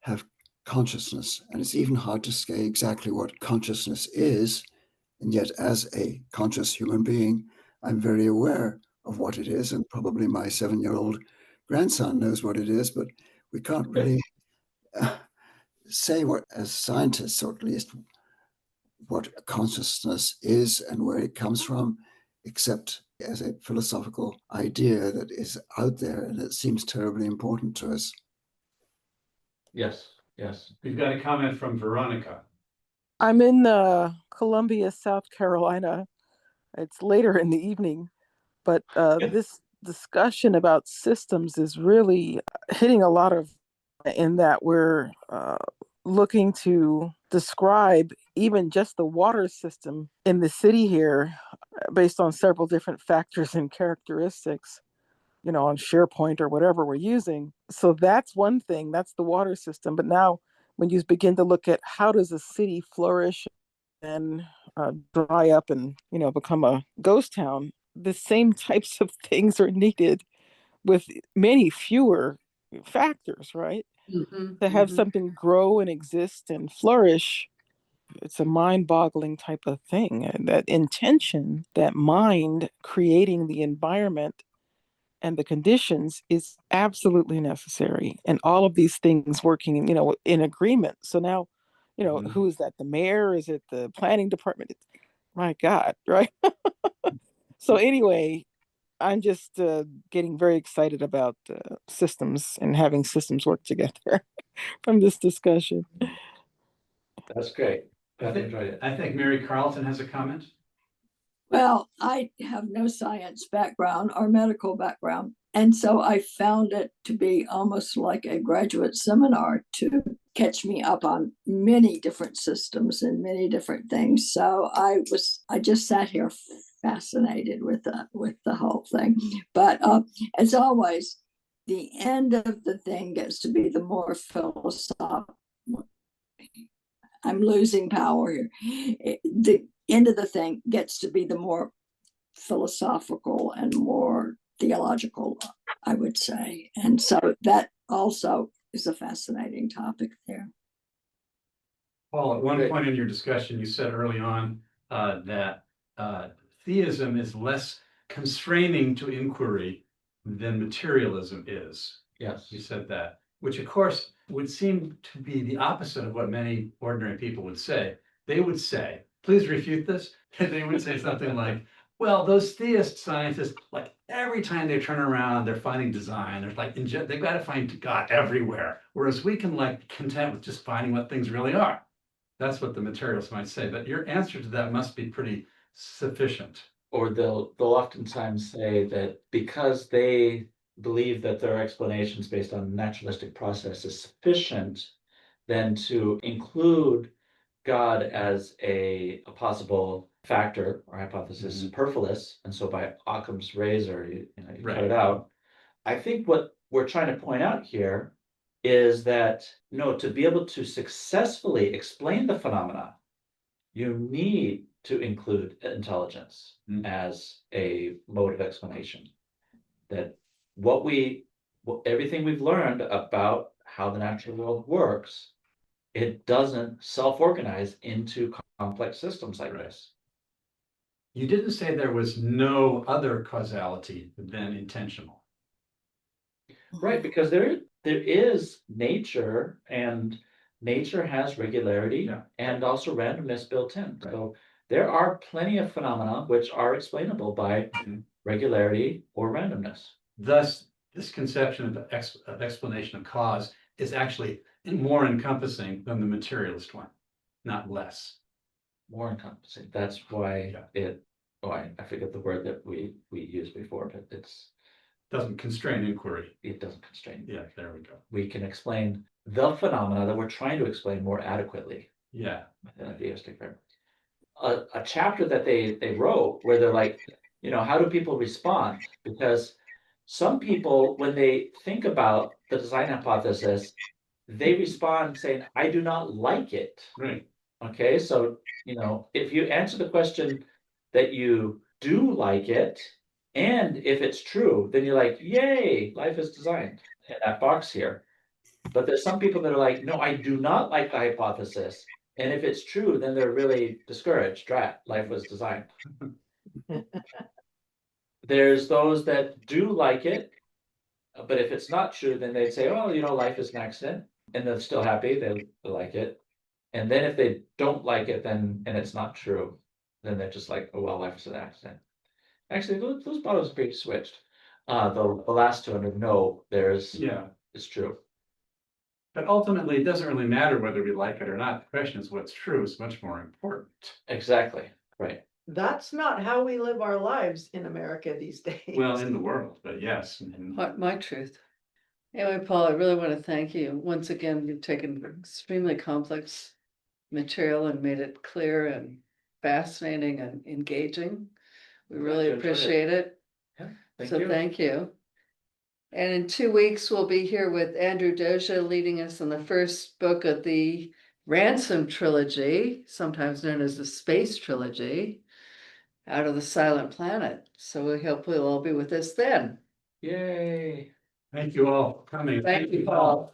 have consciousness, and it's even hard to say exactly what consciousness is. And yet, as a conscious human being, I'm very aware of what it is, and probably my 7-year-old grandson knows what it is, but we can't really say what, as scientists, or at least what consciousness is and where it comes from, except as a philosophical idea that is out there and it seems terribly important to us. yes. We've got a comment from Veronica. I'm in Columbia, South Carolina. It's later in the evening, but this discussion about systems is really hitting a lot of, in that we're looking to describe even just the water system in the city here based on several different factors and characteristics, on SharePoint or whatever we're using. So that's one thing, that's the water system. But now when you begin to look at how does a city flourish and dry up and, become a ghost town, the same types of things are needed with many fewer factors, right? To have something grow and exist and flourish, it's a mind-boggling type of thing. And that intention, that mind creating the environment and the conditions is absolutely necessary. And all of these things working, in agreement. So now, who is that? The mayor? Is it the planning department? My God, right? So anyway, I'm just getting very excited about systems and having systems work together from this discussion. That's great. I think Mary Carlton has a comment. Well, I have no science background or medical background. And so I found it to be almost like a graduate seminar to catch me up on many different systems and many different things. So I just sat here fascinated with the whole thing. But as always, the end of the thing gets to be the more philosophical. I'm losing power here. The end of the thing gets to be the more philosophical and more theological, I would say. And so that also is a fascinating topic there. Paul, at one point in your discussion, you said early on that theism is less constraining to inquiry than materialism is. Yes. You said that, which of course would seem to be the opposite of what many ordinary people would say. They would say, please refute this. They would say something like, well, those theist scientists, like every time they turn around, they're finding design. They're like, they've got to find God everywhere. Whereas we can like content with just finding what things really are. That's what the materialists might say. But your answer to that must be pretty sufficient. Or they'll oftentimes say that because they believe that their explanations based on naturalistic process is sufficient, then to include God as a possible factor or hypothesis superfluous, and so by Occam's razor, you cut it out. I think what we're trying to point out here is that no, to be able to successfully explain the phenomena, you need to include intelligence as a mode of explanation. That everything we've learned about how the natural world works, it doesn't self-organize into complex systems like this. You didn't say there was no other causality than intentional. Right, because there is nature, and nature has regularity and also randomness built in. Right. So there are plenty of phenomena which are explainable by regularity or randomness. Thus, this conception of explanation of cause is actually more encompassing than the materialist one, not less. More encompassing. That's why I forget the word that we used before, but doesn't constrain inquiry. It doesn't constrain. Yeah, there we go. We can explain the phenomena that we're trying to explain more adequately. Yeah. Within a theistic framework. A chapter that they wrote where they're like, how do people respond? Because some people, when they think about the design hypothesis, they respond saying, I do not like it. Right. Okay, so, if you answer the question that you do like it, and if it's true, then you're like, yay, life is designed in that box here. But there's some people that are like, no, I do not like the hypothesis. And if it's true, then they're really discouraged. Drat, life was designed. There's those that do like it, but if it's not true, then they'd say, oh, life is an accident. And they're still happy, they like it. And then if they don't like it, and it's not true, then they're just like, oh, well, life is an accident. Actually, those bottles are being switched. The last two under no, it's true. But ultimately, it doesn't really matter whether we like it or not. The question is what's true is much more important. Exactly, right. That's not how we live our lives in America these days. Well, in the world, but yes. And My truth. Anyway, Paul, I really want to thank you. Once again, you've taken extremely complex material and made it clear and fascinating and engaging. We really you enjoyed it. appreciate it. Thank So you. thank you. And in 2 weeks, we'll be here with Andrew Doja leading us on the first book of the Ransom trilogy, sometimes known as the Space Trilogy, Out of the Silent Planet. So we hope we'll all be with us then. Yay. thank you all for coming. Thank you, Paul.